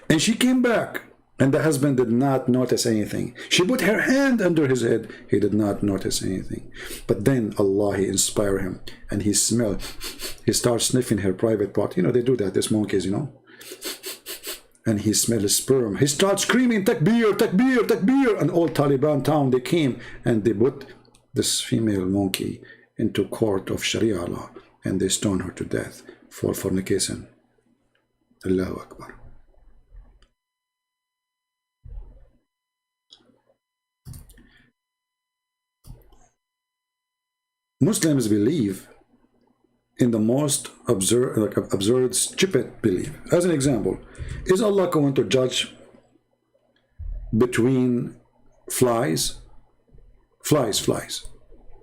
And she came back, and the husband did not notice anything. She put her hand under his head. He did not notice anything. But then Allah, he inspired him, and he smelled. He starts sniffing her private part. You know, they do that, these monkeys, you know. And he smelled sperm. He starts screaming, Takbir, Takbir, Takbir. And all Taliban town, they came, and they put this female monkey into court of Sharia law, and they stoned her to death for fornication. Allahu Akbar. Muslims believe in the most absurd, stupid belief. As an example, is Allah going to judge between flies? Flies.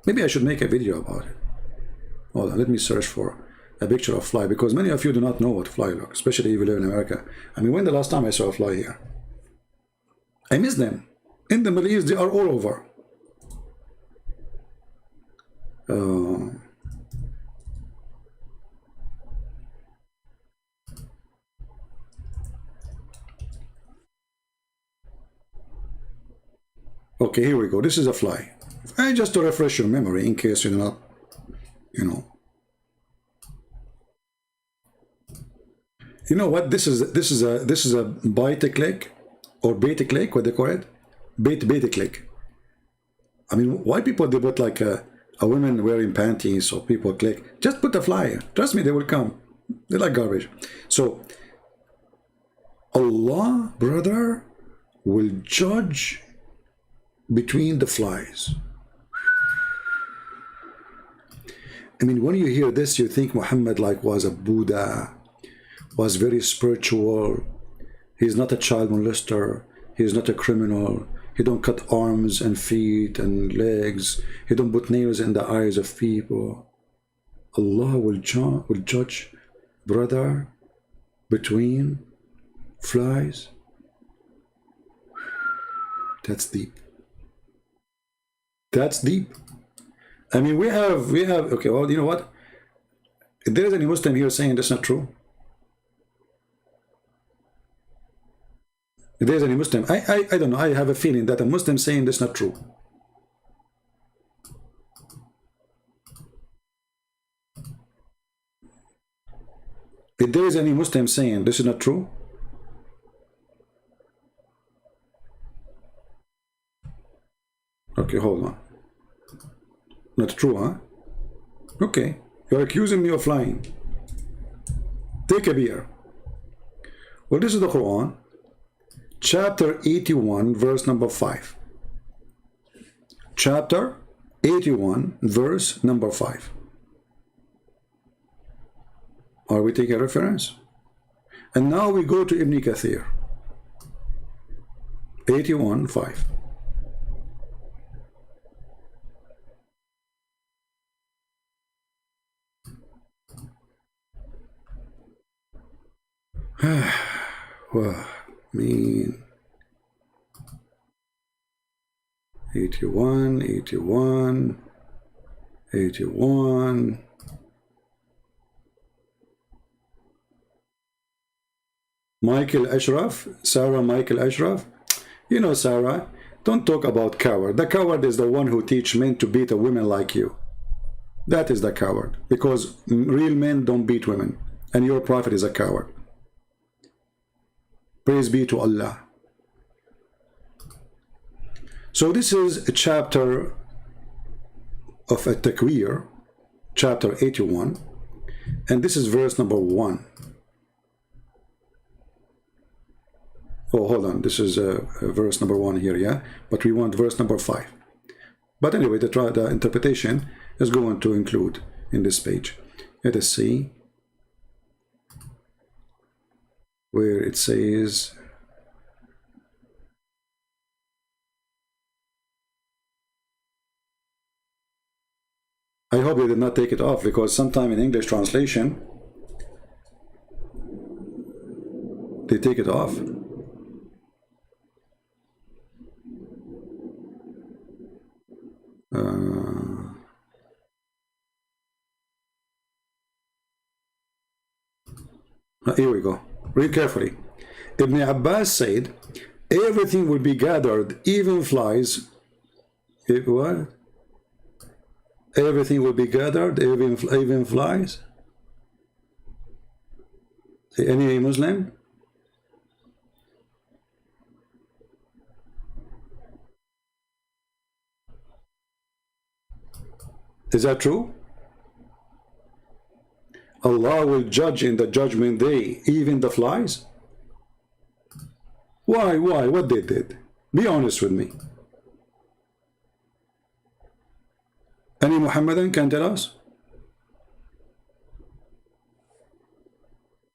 Maybe I should make a video about it. Hold on, let me search for a picture of fly, because many of you do not know what fly look, especially if you live in America. I mean, when the last time I saw a fly here? I miss them. In the Middle East, they are all over. Okay, here we go. This is a fly. Just to refresh your memory in case you're not, you know. You know what? This is a beta click or beta click, what they call it? Beta click. I mean, why people they put like a woman wearing panties or people click? Just put a fly. Trust me, they will come. They're like garbage. So Allah, brother, will judge between the flies. I mean, when you hear this, you think Muhammad like was a Buddha, was very spiritual. He's not a child molester. He's not a criminal. He don't cut arms and feet and legs. He don't put nails in the eyes of people. Allah will judge, brother, between flies. That's deep. That's deep. I mean, we have. Okay, well, you know what? If there is any Muslim here saying that's not true, if there's any Muslim, I don't know. I have a feeling that a Muslim saying that's not true. If there is any Muslim saying this is not true, okay, hold on. Not true, huh? Okay, you're accusing me of lying. Take a beer. Well, this is the Quran, chapter 81, verse number 5. Chapter 81, verse number 5. Are we taking a reference? And now we go to Ibn Kathir. 81, 5. Well, mean 81, 81, 81. Michael Ashraf, Sarah Michael Ashraf. You know, Sarah, don't talk about coward. The coward is the one who teach men to beat a woman like you. That is the coward, because real men don't beat women, and your prophet is a coward. Praise be to Allah. So this is a chapter of At-Takwir, chapter 81, and this is verse number 1. Oh, hold on, this is verse number 1 here, yeah? But we want verse number 5. But anyway, the interpretation is going to include in this page. Let us see where it says, I hope they did not take it off, because sometime in English translation they take it off. Here we go. Read carefully. Ibn Abbas said, everything will be gathered, even flies. What? Everything will be gathered, even flies? Any Muslim? Is that true? Allah will judge in the judgment day, even the flies? Why? What they did? Be honest with me. Any Muhammadan can tell us?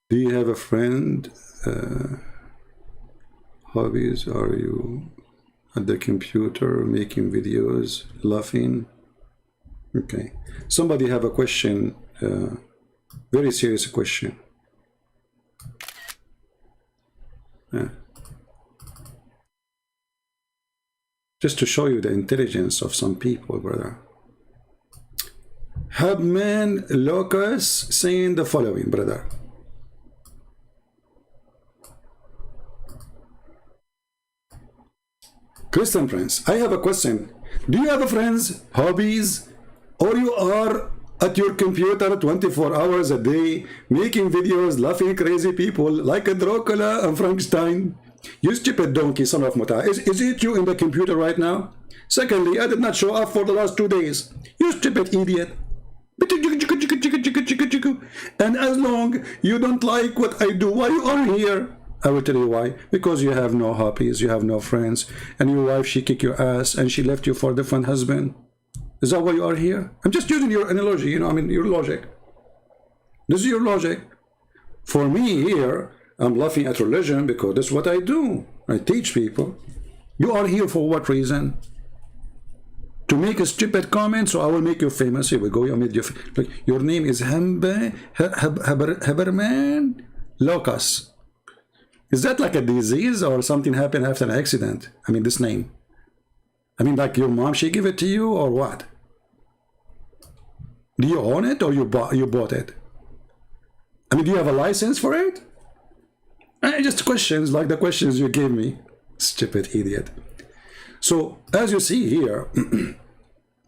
Do you have a friend? Hobbies? Are you at the computer making videos, laughing? Okay. Somebody have a question, very serious question. Just to show you the intelligence of some people, brother. Perlman Locus saying the following, brother. Christian friends, I have a question. Do you have friends, hobbies, or you are at your computer 24 hours a day making videos, laughing crazy people like a Dracula and Frankenstein? You stupid donkey, son of Muta. Is it you in the computer right now? Secondly, I did not show up for the last 2 days. You stupid idiot. And as long you don't like what I do, why you are here? I will tell you why. Because you have no hobbies, you have no friends, and your wife, she kicked your ass and she left you for a different husband. Is that why you are here? I'm just using your analogy, you know, I mean, your logic. This is your logic. For me here, I'm laughing at religion because that's what I do. I teach people. You are here for what reason? To make a stupid comment, so I will make you famous. Here we go. I made you. Look, your name is Perlman Locus. Is that like a disease or something happened after an accident? I mean, this name. I mean, like your mom, she gave it to you or what? Do you own it or you bought it? I mean, do you have a license for it? Just questions like the questions you gave me. Stupid idiot. So as you see here,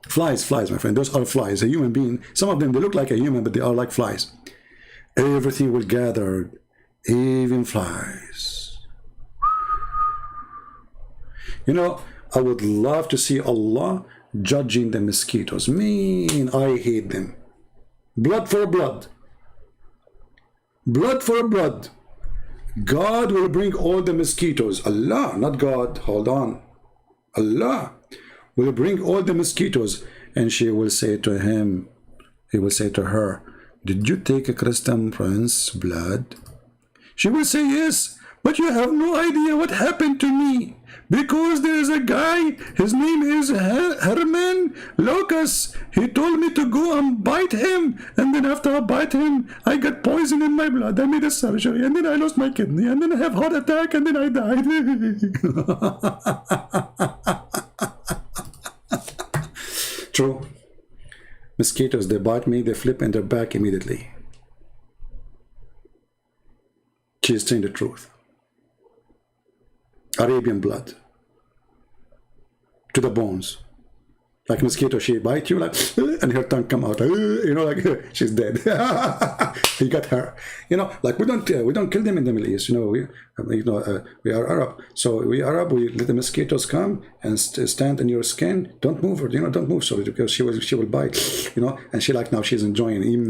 flies, my friend. Those are flies. A human being. Some of them, they look like a human, but they are like flies. Everything will gather, even flies. You know, I would love to see Allah judging the mosquitoes. Man, I hate them. Blood for blood. Blood for blood. God will bring all the mosquitoes. Allah, not God. Hold on. Allah will bring all the mosquitoes, and she will say to him, he will say to her, did you take a Christian prince's blood? She will say, yes, but you have no idea what happened to me. Because there is a guy, his name is Herman Lucas. He told me to go and bite him. And then after I bite him, I got poison in my blood. I made a surgery. And then I lost my kidney. And then I have heart attack. And then I died. True. Mosquitoes, they bite me, they flip in their back immediately. She's saying the truth. Arabian blood. To the bones. Like mosquito, she bite you like, and her tongue come out, you know, like she's dead. He got her, you know. Like we don't kill them in the Middle East, you know. We are Arab, so we Arab. We let the mosquitoes come and stand in your skin. Don't move, you know. Don't move, sorry, because she will bite, you know. And she like now she's enjoying, you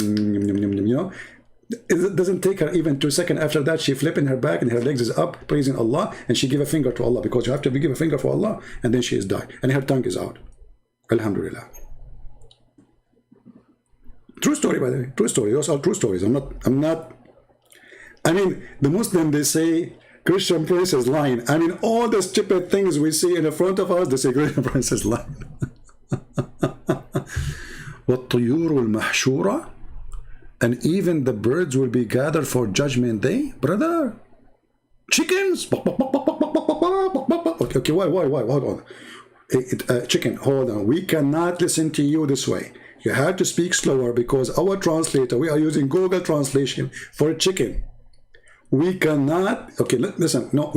know. It doesn't take her even 2 seconds after that. She flipping her back and her legs is up, praising Allah, and she give a finger to Allah because you have to give a finger for Allah, and then she is died, and her tongue is out. Alhamdulillah. True story, by the way. True story. Those are true stories. I'm not. I mean, the Muslim, they say Christian prince is lying. I mean, all the stupid things we see in the front of us, they say Christian prince is lying. وَالطُّيُورُ الْمَحْشُورَةِ, and even the birds will be gathered for judgment day, brother. Chickens. Okay, why? Hold on. Chicken, hold on. We cannot listen to you this way. You have to speak slower because our translator, we are using Google translation for chicken. We cannot. Okay, listen. No,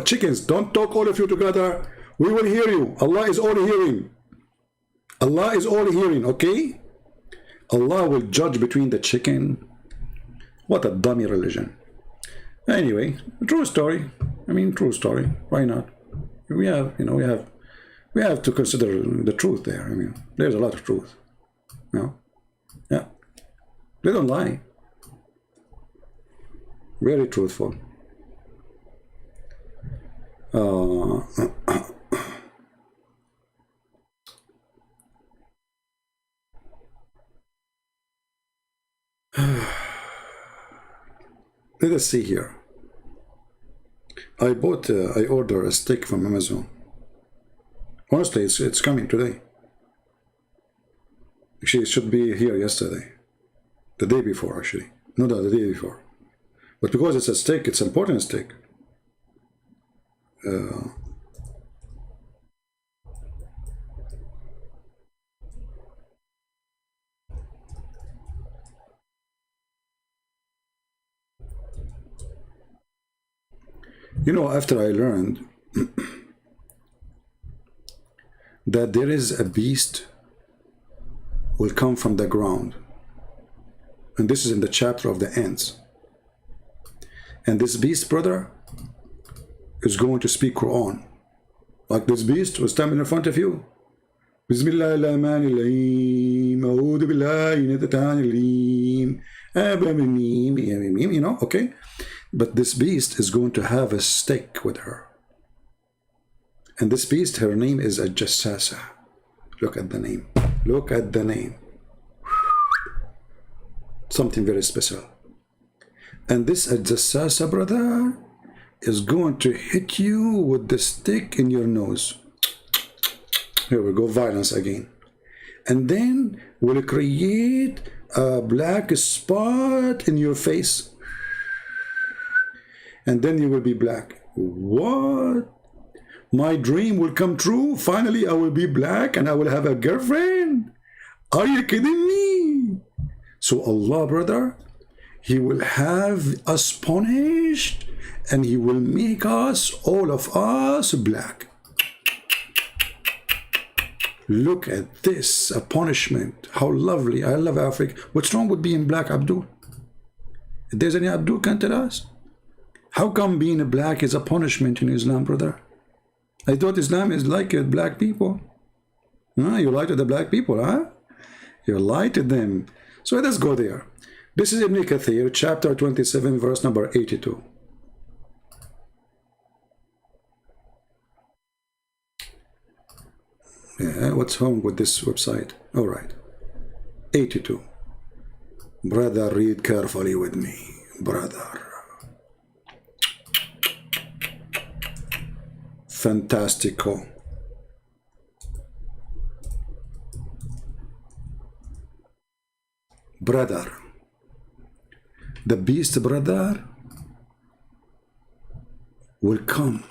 chickens, don't talk all of you together. We will hear you. Allah is all hearing. Allah is all hearing, okay? Allah will judge between the chicken. What a dummy religion. Anyway, true story. I mean, true story. Why not? We have to consider the truth there. I mean, there's a lot of truth. You know? Yeah. They don't lie. Very truthful. Let us see here. I ordered a steak from Amazon. Honestly, it's coming today. Actually, it should be here yesterday. The day before, actually. No, the day before. But because it's a steak, it's an important steak. You know, after I learned that there is a beast will come from the ground, and this is in the chapter of the ants, and this beast, brother, is going to speak Quran. Like this beast was standing in front of you. Bismillahirrahmanirrahim. A'udhu billahi minash shaitanir, you know, okay? But this beast is going to have a steak with her. And this beast, her name is a Jassasa. Look at the name. Look at the name. Something very special. And this Jassasa, brother, is going to hit you with the stick in your nose. Here we go, violence again. And then will create a black spot in your face. And then you will be black. What? My dream will come true? Finally, I will be black and I will have a girlfriend? Are you kidding me? So Allah, brother, He will have us punished, and He will make us, all of us, black. Look at this, a punishment. How lovely. I love Africa. What's wrong with being black, Abdul? If there's any Abdul, can tell us. How come being black is a punishment in Islam, brother? I thought Islam is like black people. Huh? You lie to the black people, huh? You lie to them. So let's go there. This is Ibn Kathir, chapter 27, verse number 82. Yeah, what's wrong with this website? All right. 82. Brother, read carefully with me, brother. Fantastico. Brother. The beast, brother, will come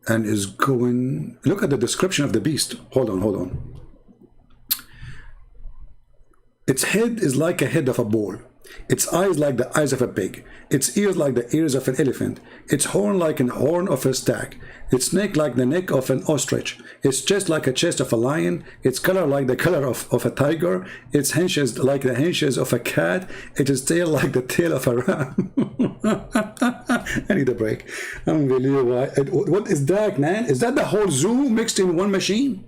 and is going. Look at the description of the beast. Hold on, hold on. Its head is like a head of a bull. Its eyes like the eyes of a pig. Its ears like the ears of an elephant. Its horn like an horn of a stag. Its neck like the neck of an ostrich. Its chest like a chest of a lion. Its color like the color of a tiger. Its haunches like the haunches of a cat. Its tail like the tail of a ram. I need a break. Unbelievable. What is that, man? Is that the whole zoo mixed in one machine?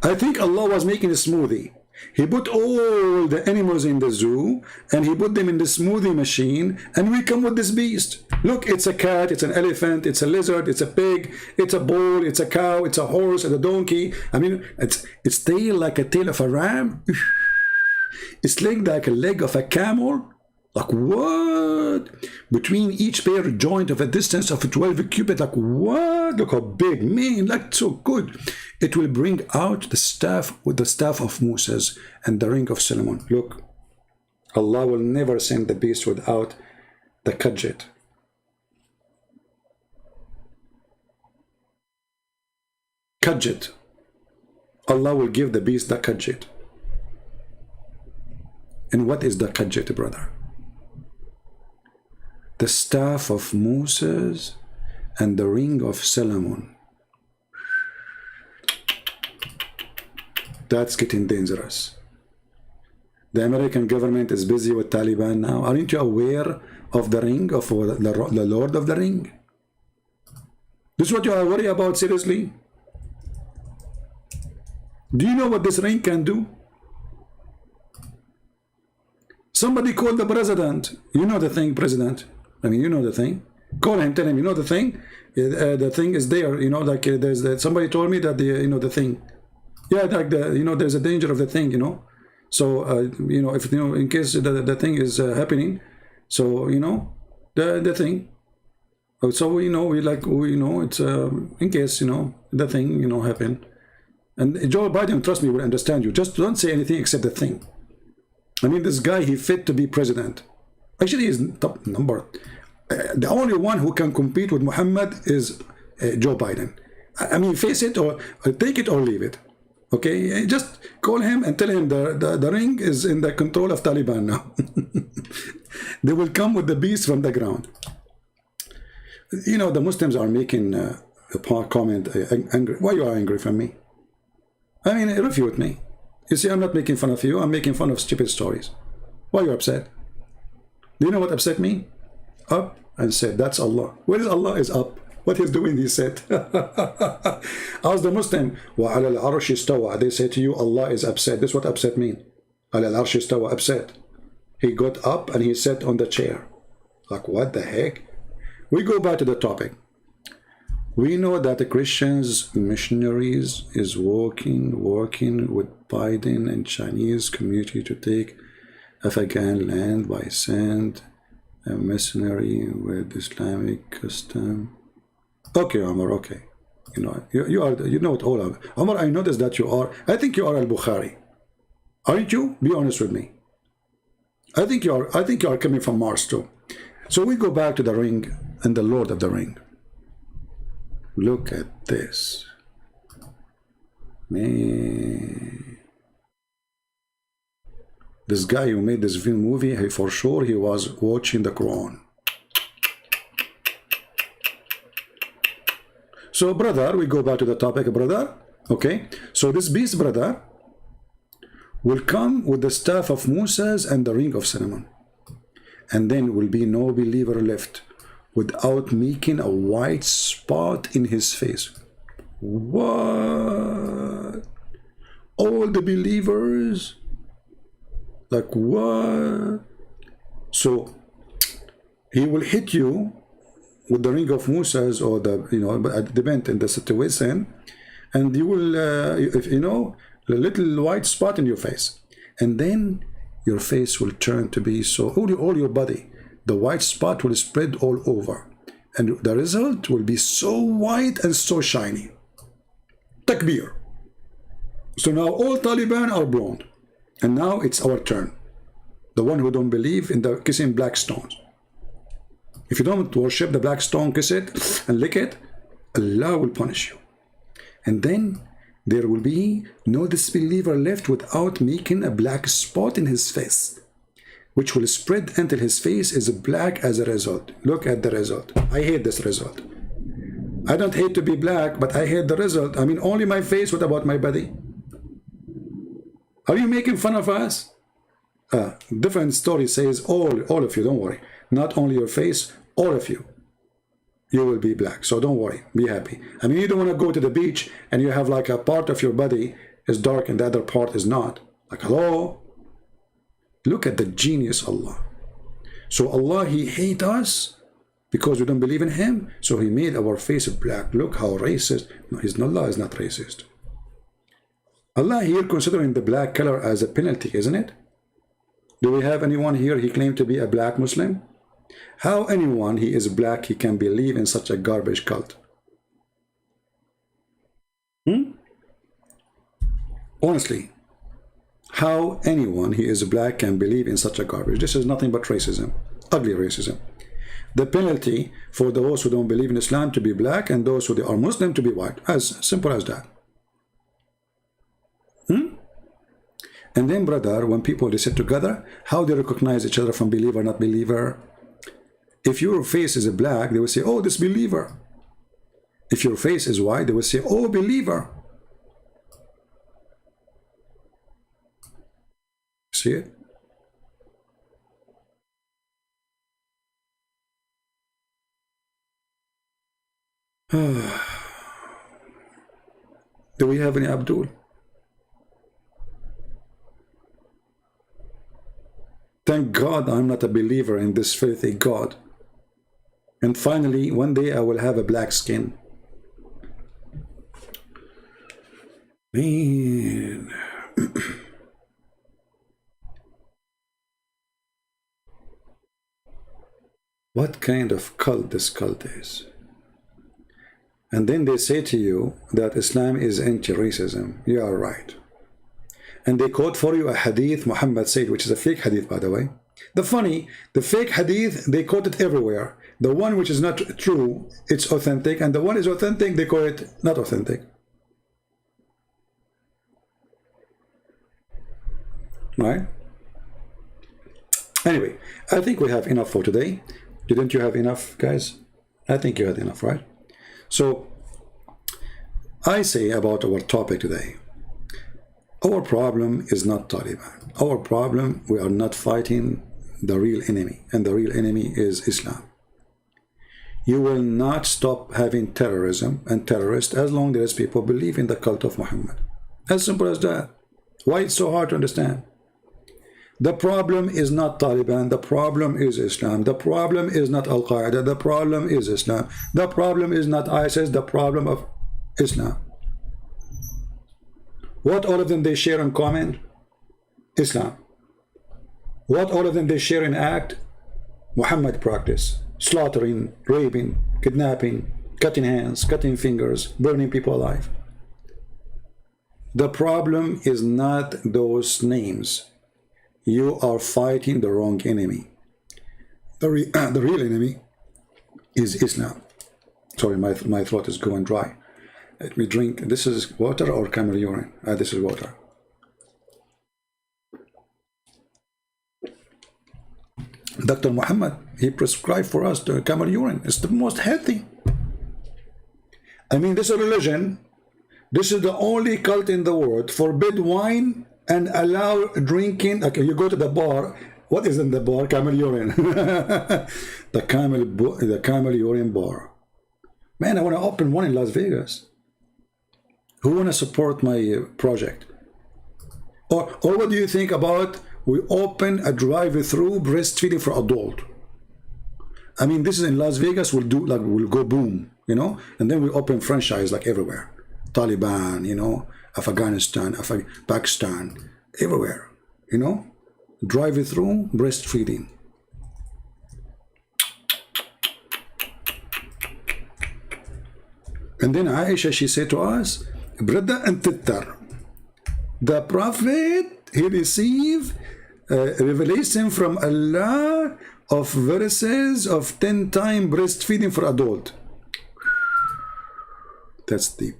I think Allah was making a smoothie. He put all the animals in the zoo and he put them in the smoothie machine, and we come with this beast. Look, it's a cat, it's an elephant, it's a lizard, it's a pig, it's a bull, it's a cow, it's a horse, it's a donkey. I mean, it's tail like a tail of a ram. Its leg like a leg of a camel. Like what? Between each pair joint of a distance of 12 cubits. Like what? Look how big, man, like so good. It will bring out the staff with the staff of Moses and the ring of Solomon. Look, Allah will never send the beast without the kajit. Kajit. Allah will give the beast the kajit. And what is the kajit, brother? The staff of Moses and the ring of Solomon. That's getting dangerous. The American government is busy with Taliban now. Aren't you aware of the ring of the Lord of the Ring? This is what you are worried about, seriously? Do you know what this ring can do? Somebody called the president. You know the thing, president. I mean, you know the thing. Call him, tell him, you know the thing. The thing is there. You know, like there's somebody told me that you know the thing. Yeah, like there's a danger of the thing. You know, so if in case the thing is happening, so the thing. So it's in case the thing happen. And Joe Biden, trust me, will understand you. Just don't say anything except the thing. I mean, this guy, he fit to be president. Actually, he's top number. The only one who can compete with Muhammad is Joe Biden. I mean, face it or take it or leave it. Okay, just call him and tell him the ring is in the control of Taliban now. They will come with the beast from the ground. The Muslims are making a comment, angry. Why you are angry from me? I mean, refute me. You see, I'm not making fun of you. I'm making fun of stupid stories. Why are you upset? Do you know what upset me? Up and said, that's Allah. Where is Allah? Is up. What he's doing, he said. Ask the Muslim, وَعَلَى الْعَرْشِ اسْتَوَى. They say to you, Allah is upset. This is what upset means. عَلَى الْعَرْشِ اسْتَوَى, upset. He got up and he sat on the chair. Like, what the heck? We go back to the topic. We know that the Christians, missionaries, is working with Biden and Chinese community to take Afghan land by send a missionary with Islamic custom. Okay, Omar, okay. You know it all. Omar, I noticed that you are, I think you are al-Bukhari. Aren't you? Be honest with me. I think you are coming from Mars too. So we go back to the ring and the Lord of the Ring. Look at this. Man. This guy who made this film movie, he, for sure he was watching the Quran. So brother, we go back to the topic, brother. Okay, so this beast, brother, will come with the staff of Moses and the ring of Solomon. And then will be no believer left without making a white spot in his face. What? All the believers? Like what? So he will hit you with the ring of Moses, or the, you know, depend in the situation, and you will, if you know, a little white spot in your face, and then your face will turn to be so, all your body, the white spot will spread all over, and the result will be so white and so shiny. Takbir. So now all Taliban are blonde, and now it's our turn. The one who don't believe in the kissing black stones. If you don't worship the black stone, kiss it and lick it, Allah will punish you. And then there will be no disbeliever left without making a black spot in his face, which will spread until his face is black as a result. Look at the result. I hate this result. I don't hate to be black, but I hate the result. I mean, only my face. What about my body? Are you making fun of us? Different story says all of you, don't worry. Not only your face, all of you. You will be black, so don't worry, be happy. I mean, you don't want to go to the beach and you have like a part of your body is dark and the other part is not. Like, hello? Look at the genius Allah. So Allah, he hates us because we don't believe in him, so he made our face black. Look how racist. No, Allah is not racist. Allah here considering the black color as a penalty, isn't it? Do we have anyone here he claimed to be a black Muslim? How anyone he is black he can believe in such a garbage cult? Honestly, how anyone he is black can believe in such a garbage? This is nothing but racism, ugly racism. The penalty for those who don't believe in Islam to be black and those who are Muslim to be white. As simple as that. And then, brother, when people they sit together, how they recognize each other from believer, not believer? If your face is black, they will say, oh, this believer. If your face is white, they will say, oh, believer. See it? Do we have any Abdul? Thank God I'm not a believer in this filthy God. And finally, one day I will have a black skin. Man. What kind of cult this cult is? And then they say to you that Islam is anti-racism. You are right. And they quote for you a hadith Muhammad said, which is a fake hadith, by the way. The fake hadith, they quote it everywhere. The one which is not true, it's authentic, and the one is authentic, they call it not authentic. Right? Anyway, I think we have enough for today. Didn't you have enough, guys? I think you had enough, right? So, I say about our topic today. Our problem is not Taliban. Our problem, we are not fighting the real enemy, and the real enemy is Islam. You will not stop having terrorism and terrorists as long as people believe in the cult of Muhammad. As simple as that. Why it's so hard to understand? The problem is not Taliban. The problem is Islam. The problem is not Al-Qaeda. The problem is Islam. The problem is not ISIS. The problem of Islam. What all of them they share in common? Islam. What all of them they share in act? Muhammad practice. Slaughtering, raping, kidnapping, cutting hands, cutting fingers, burning people alive. The problem is not those names. You are fighting the wrong enemy. The real enemy is Islam. Sorry, my throat is going dry. Let me drink. This is water or camel urine? This is water. Dr. Muhammad, he prescribed for us the camel urine. It's the most healthy. I mean, this is a religion. This is the only cult in the world. Forbid wine and allow drinking. Okay, you go to the bar. What is in the bar? Camel urine. the camel urine bar. Man, I want to open one in Las Vegas. Who want to support my project? Or what do you think about we open a drive-through breastfeeding for adult? I mean, this is in Las Vegas. We'll go boom, you know, and then we open franchise like everywhere. Taliban, you know, Afghanistan, Pakistan, everywhere, you know, drive-through breastfeeding. And then Aisha, she said to us, Brother and Tittar, the Prophet, he received revelation from Allah of verses of 10 times breastfeeding for adult. That's deep.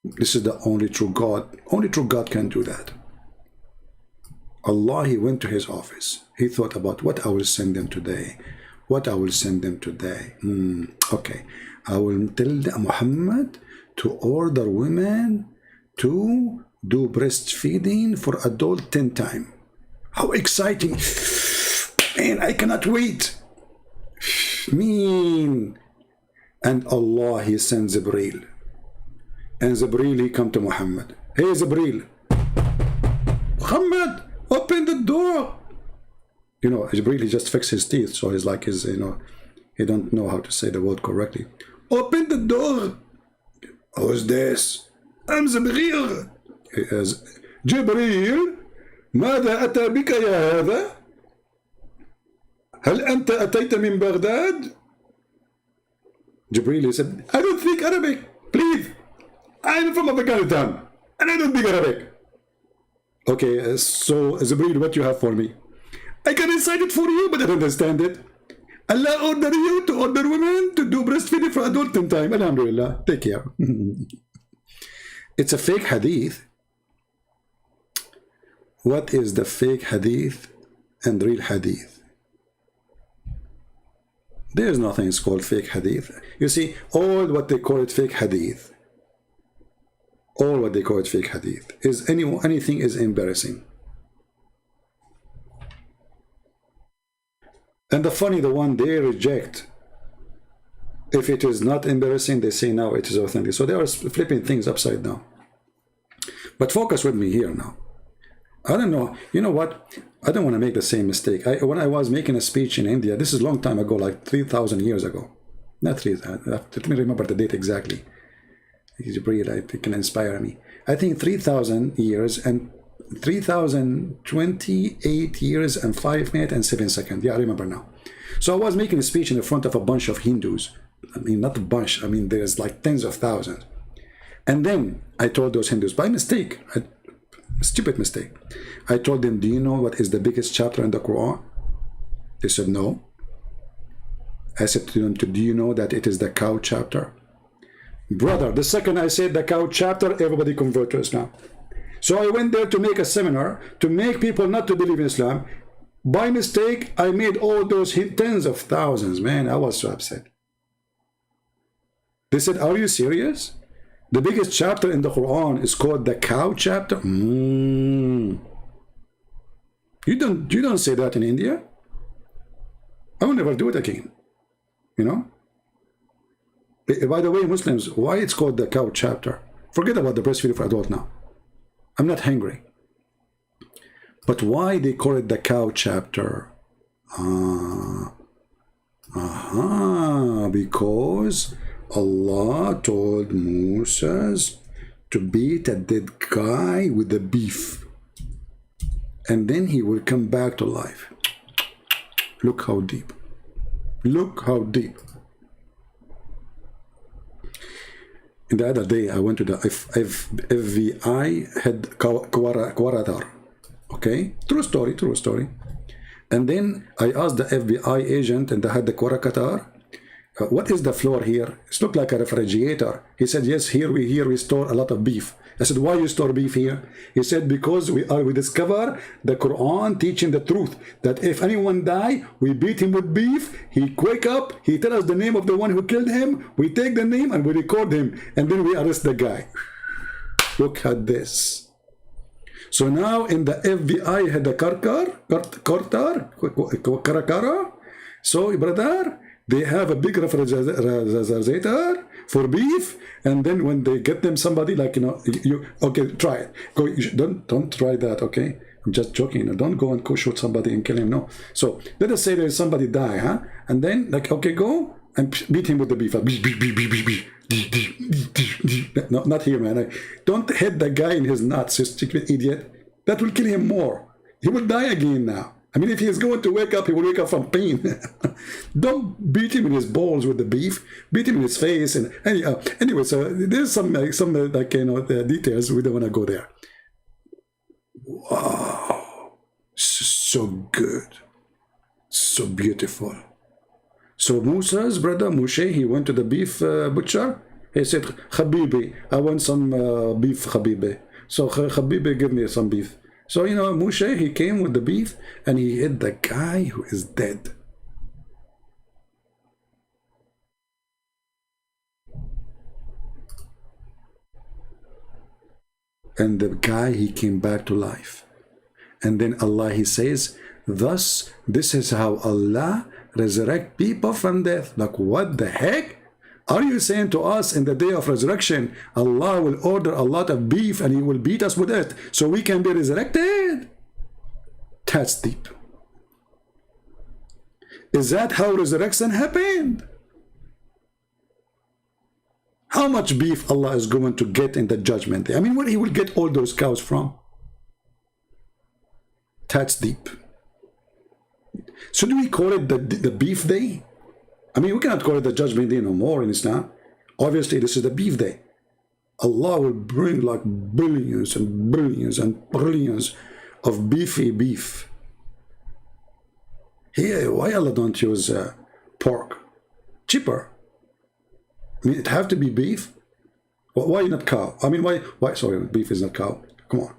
This is the only true God. Only true God can do that. Allah, he went to his office. He thought about what I will send them today. What I will send them today. Okay. I will tell Muhammad to order women to do breastfeeding for adult 10 times. How exciting. Man, I cannot wait. Mean. And Allah, he sends Jibreel. And Jibreel, he come to Muhammad. Hey, Jibreel. Muhammad, open the door. You know, Jibreel, he just fixed his teeth. So he's like, you know, he don't know how to say the word correctly. Open the door. Who's this? I'm Jibreel. جبريل ماذا أتى بك يا هذا؟ هل أنت أتيت من بغداد؟ Jibreel, he said, I don't speak Arabic, please. I'm from Afghanistan and I don't speak Arabic. Okay, so Jibreel, what you have for me? I can recite it for you, but I don't understand it. Allah ordered you to order women to do breastfeeding for adult in time. Alhamdulillah, take care. It's a fake hadith. What is the fake hadith and real hadith? There's nothing called fake hadith. You see, all what they call it fake hadith, all what they call it fake hadith, is anything is embarrassing. And the one they reject. If it is not embarrassing, they say now it is authentic. So they are flipping things upside down. But focus with me here now. I don't know. You know what? I don't want to make the same mistake. When I was making a speech in India, this is a long time ago, like 3,000 years ago. Not 3,000. Let me remember the date exactly. It can inspire me. I think 3,000 years and 3,028 years and 5 minutes and 7 seconds. Yeah, I remember now. So I was making a speech in front of a bunch of Hindus. I mean, not a bunch. I mean, there's like tens of thousands. And then I told those Hindus, by mistake, a stupid mistake, I told them, do you know what is the biggest chapter in the Quran? They said, no. I said to them, do you know that it is the cow chapter? Brother, the second I said the cow chapter, everybody converted to Islam. So I went there to make a seminar to make people not to believe in Islam. By mistake, I made all those tens of thousands. Man, I was so upset. They said, are you serious? The biggest chapter in the Quran is called the cow chapter? You don't say that in India. I will never do it again. You know? By the way, Muslims, why it's called the cow chapter? Forget about the breastfeeding for adult now. I'm not hungry. But why they call it the cow chapter? Because Allah told Moses to beat a dead guy with the beef. And then he will come back to life. Look how deep. Look how deep. And the other day, I went to the FBI headquarters. Okay? True story, true story. And then I asked the FBI agent and the headquarters, what is the floor here? It looks like a refrigerator. He said, yes, here we store a lot of beef. I said, why you store beef here? He said, because we discover the Quran teaching the truth, that if anyone die, we beat him with beef, he wake up, he tell us the name of the one who killed him, we take the name and we record him, and then we arrest the guy. Look at this. So now in the FBI had the Karakara. So brother, they have a big refrigerator for beef, and then when they get them somebody like, you know, you okay, try it. Go, don't try that, okay? I'm just joking. Don't go and go shoot somebody and kill him. No. So let us say there's somebody die, huh? And then like, okay, go and beat him with the beef. No, not here, man. Don't hit the guy in his nuts, you stupid idiot. That will kill him more. He will die again now. I mean, if he is going to wake up, he will wake up from pain. Don't beat him in his balls with the beef. Beat him in his face. And anyway, so there's some like, you know, the details. We don't want to go there. Wow, so good, so beautiful. So Musa's brother Moshe, he went to the beef butcher. He said, Habibi, I want some beef, Habibi. So Habibi, give me some beef. So, you know, Moshe, he came with the beef and he hit the guy who is dead. And the guy, he came back to life. And then Allah, he says, thus, this is how Allah resurrect people from death. Like, what the heck? Are you saying to us in the day of resurrection, Allah will order a lot of beef and he will beat us with it so we can be resurrected? That's deep. Is that how resurrection happened? How much beef Allah is going to get in the judgment day? I mean, where he will get all those cows from? That's deep. So do we call it the beef day? I mean, we cannot call it the judgment day no more in Islam. Obviously, this is the beef day. Allah will bring like billions and billions and billions of beefy beef. Here, why Allah don't use pork? Cheaper. I mean, it have to be beef. Why not cow? I mean, why? Sorry, beef is not cow. Come on.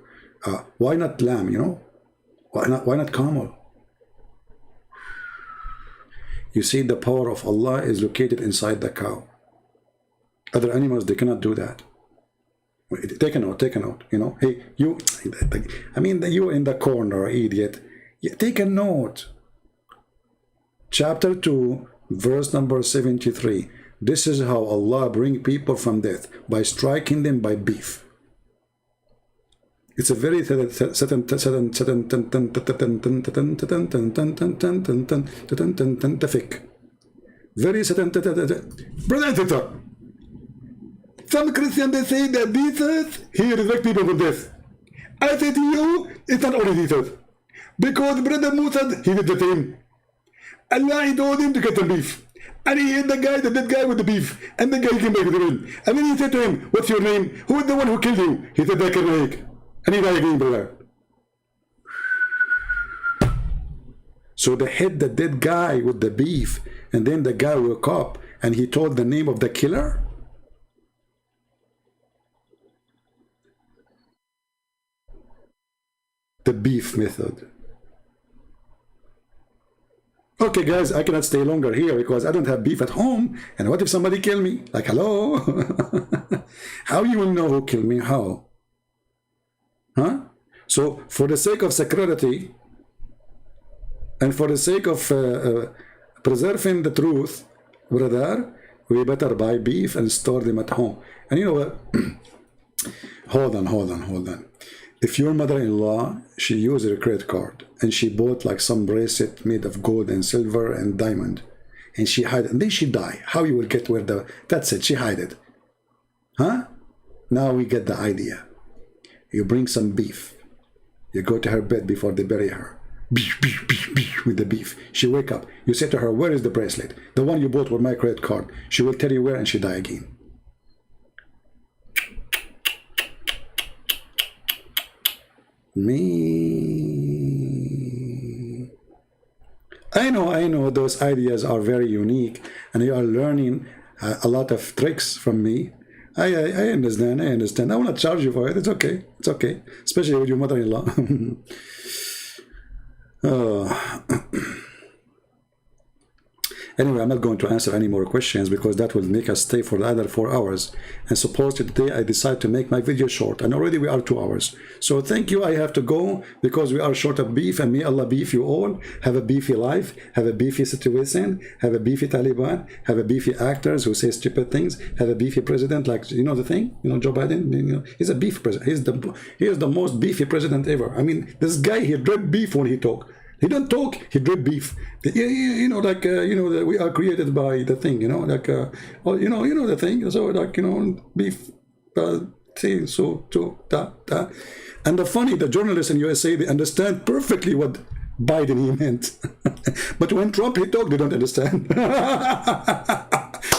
Why not lamb? You know, why not camel? You see, the power of Allah is located inside the cow. Other animals, they cannot do that. Take a note, you know. Hey, you, I mean, you in the corner, idiot. Take a note. Chapter 2, verse number 73. This is how Allah bring people from death, by striking them by beef. It's a very scientific, very brother. Some Christians, they say that Jesus, he resurrects people from death. I say to you, it's not only Jesus, because brother Musa, he did the same. Allah, he told him to get the beef, and he hit the dead guy with the beef, and the guy came back with the wind. And then he said to him, what's your name? Who is the one who killed you? He said, Zakir. And he died again, brother. So they hit the dead guy with the beef, and then the guy woke up and he told the name of the killer. The beef method. Okay, guys, I cannot stay longer here because I don't have beef at home. And what if somebody kill me? Like, hello? How you will know who killed me? How? Huh? So, for the sake of security and for the sake of preserving the truth, brother, we better buy beef and store them at home. And you know what? Hold on. If your mother-in-law, she used her credit card and she bought like some bracelet made of gold and silver and diamond, and she hid it, and then she died, how you will get where that's it, she hid it. Huh? Now we get the idea. You bring some beef. You go to her bed before they bury her. Beef, with the beef. She wake up. You say to her, where is the bracelet? The one you bought with my credit card. She will tell you where, and she die again. Me. I know those ideas are very unique, and you are learning a lot of tricks from me. I understand. I understand. I will not charge you for it. It's okay. It's okay. Especially with your mother-in-law. Anyway, I'm not going to answer any more questions because that will make us stay for the other 4 hours. And supposedly today I decide to make my video short, and already we are 2 hours. So thank you. I have to go because we are short of beef, and may Allah beef you all. Have a beefy life, have a beefy situation, have a beefy Taliban, have a beefy actors who say stupid things, have a beefy president, like, you know the thing, you know, Joe Biden, you know, he's a beef president. He is the most beefy president ever. I mean, this guy, he drip beef when he talk. He don't talk, he drip beef. You know, like, you know, we are created by the thing, you know, like, well, you know the thing. So, like, you know, beef, so, to, da. And the funny, the journalists in USA, they understand perfectly what Biden he meant. But when Trump he talk, they don't understand.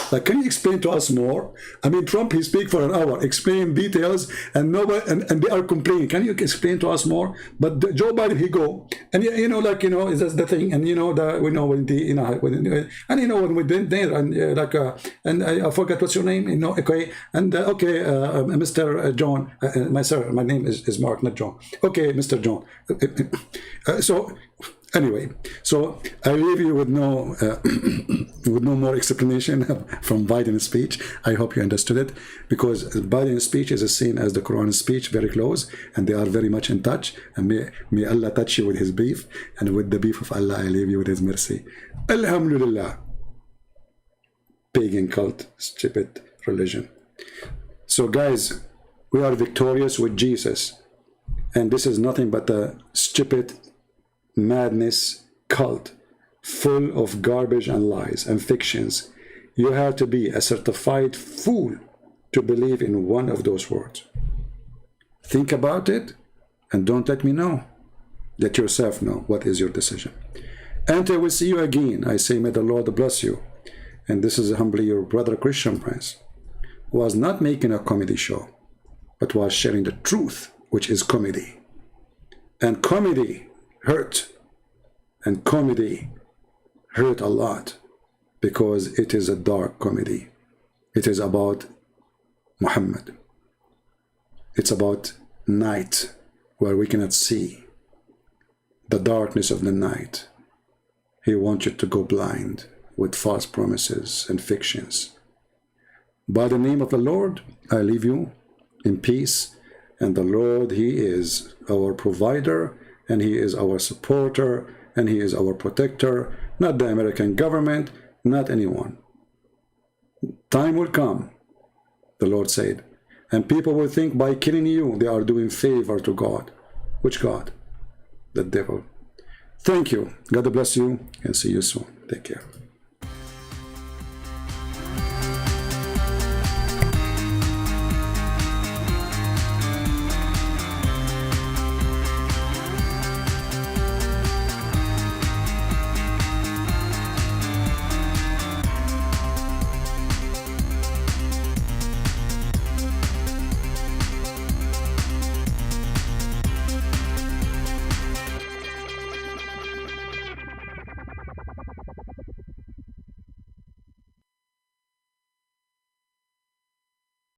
Like, can you explain to us more? I mean, Trump, he speak for an hour, explain details, and nobody, and they are complaining. Can you explain to us more? But Joe Biden, he go, and you know, like, you know, is that the thing? And you know, we know when the, you know, and you know when we did there, and like, and I forgot what's your name, you know, okay, and okay, Mr. John, my name is Mark, not John. Okay, Mr. John. So. Anyway, so I leave you with no with no more explanation from Biden's speech. I hope you understood it, because Biden's speech is seen as the Quran speech, very close, and they are very much in touch. And may Allah touch you with his beef, and with the beef of Allah, I leave you with his mercy. Alhamdulillah. Pagan cult, stupid religion. So guys, we are victorious with Jesus, and this is nothing but a stupid madness cult full of garbage and lies and fictions. You have to be a certified fool to believe in one of those words. Think about it and don't let me know. Let yourself know what is your decision. Until we see you again, I say may the Lord bless you. And this is humbly your brother Christian Prince, who was not making a comedy show, but was sharing the truth, which is comedy. And comedy hurt, and comedy hurt a lot, because it is a dark comedy. It is about Muhammad. It's about night, where we cannot see the darkness of the night. He wants you to go blind with false promises and fictions. By the name of the Lord, I leave you in peace. And the Lord, he is our provider, and he is our supporter, and he is our protector, not the American government, not anyone. Time will come, the Lord said, and people will think by killing you, they are doing favor to God. Which God? The devil. Thank you. God bless you, and see you soon. Take care.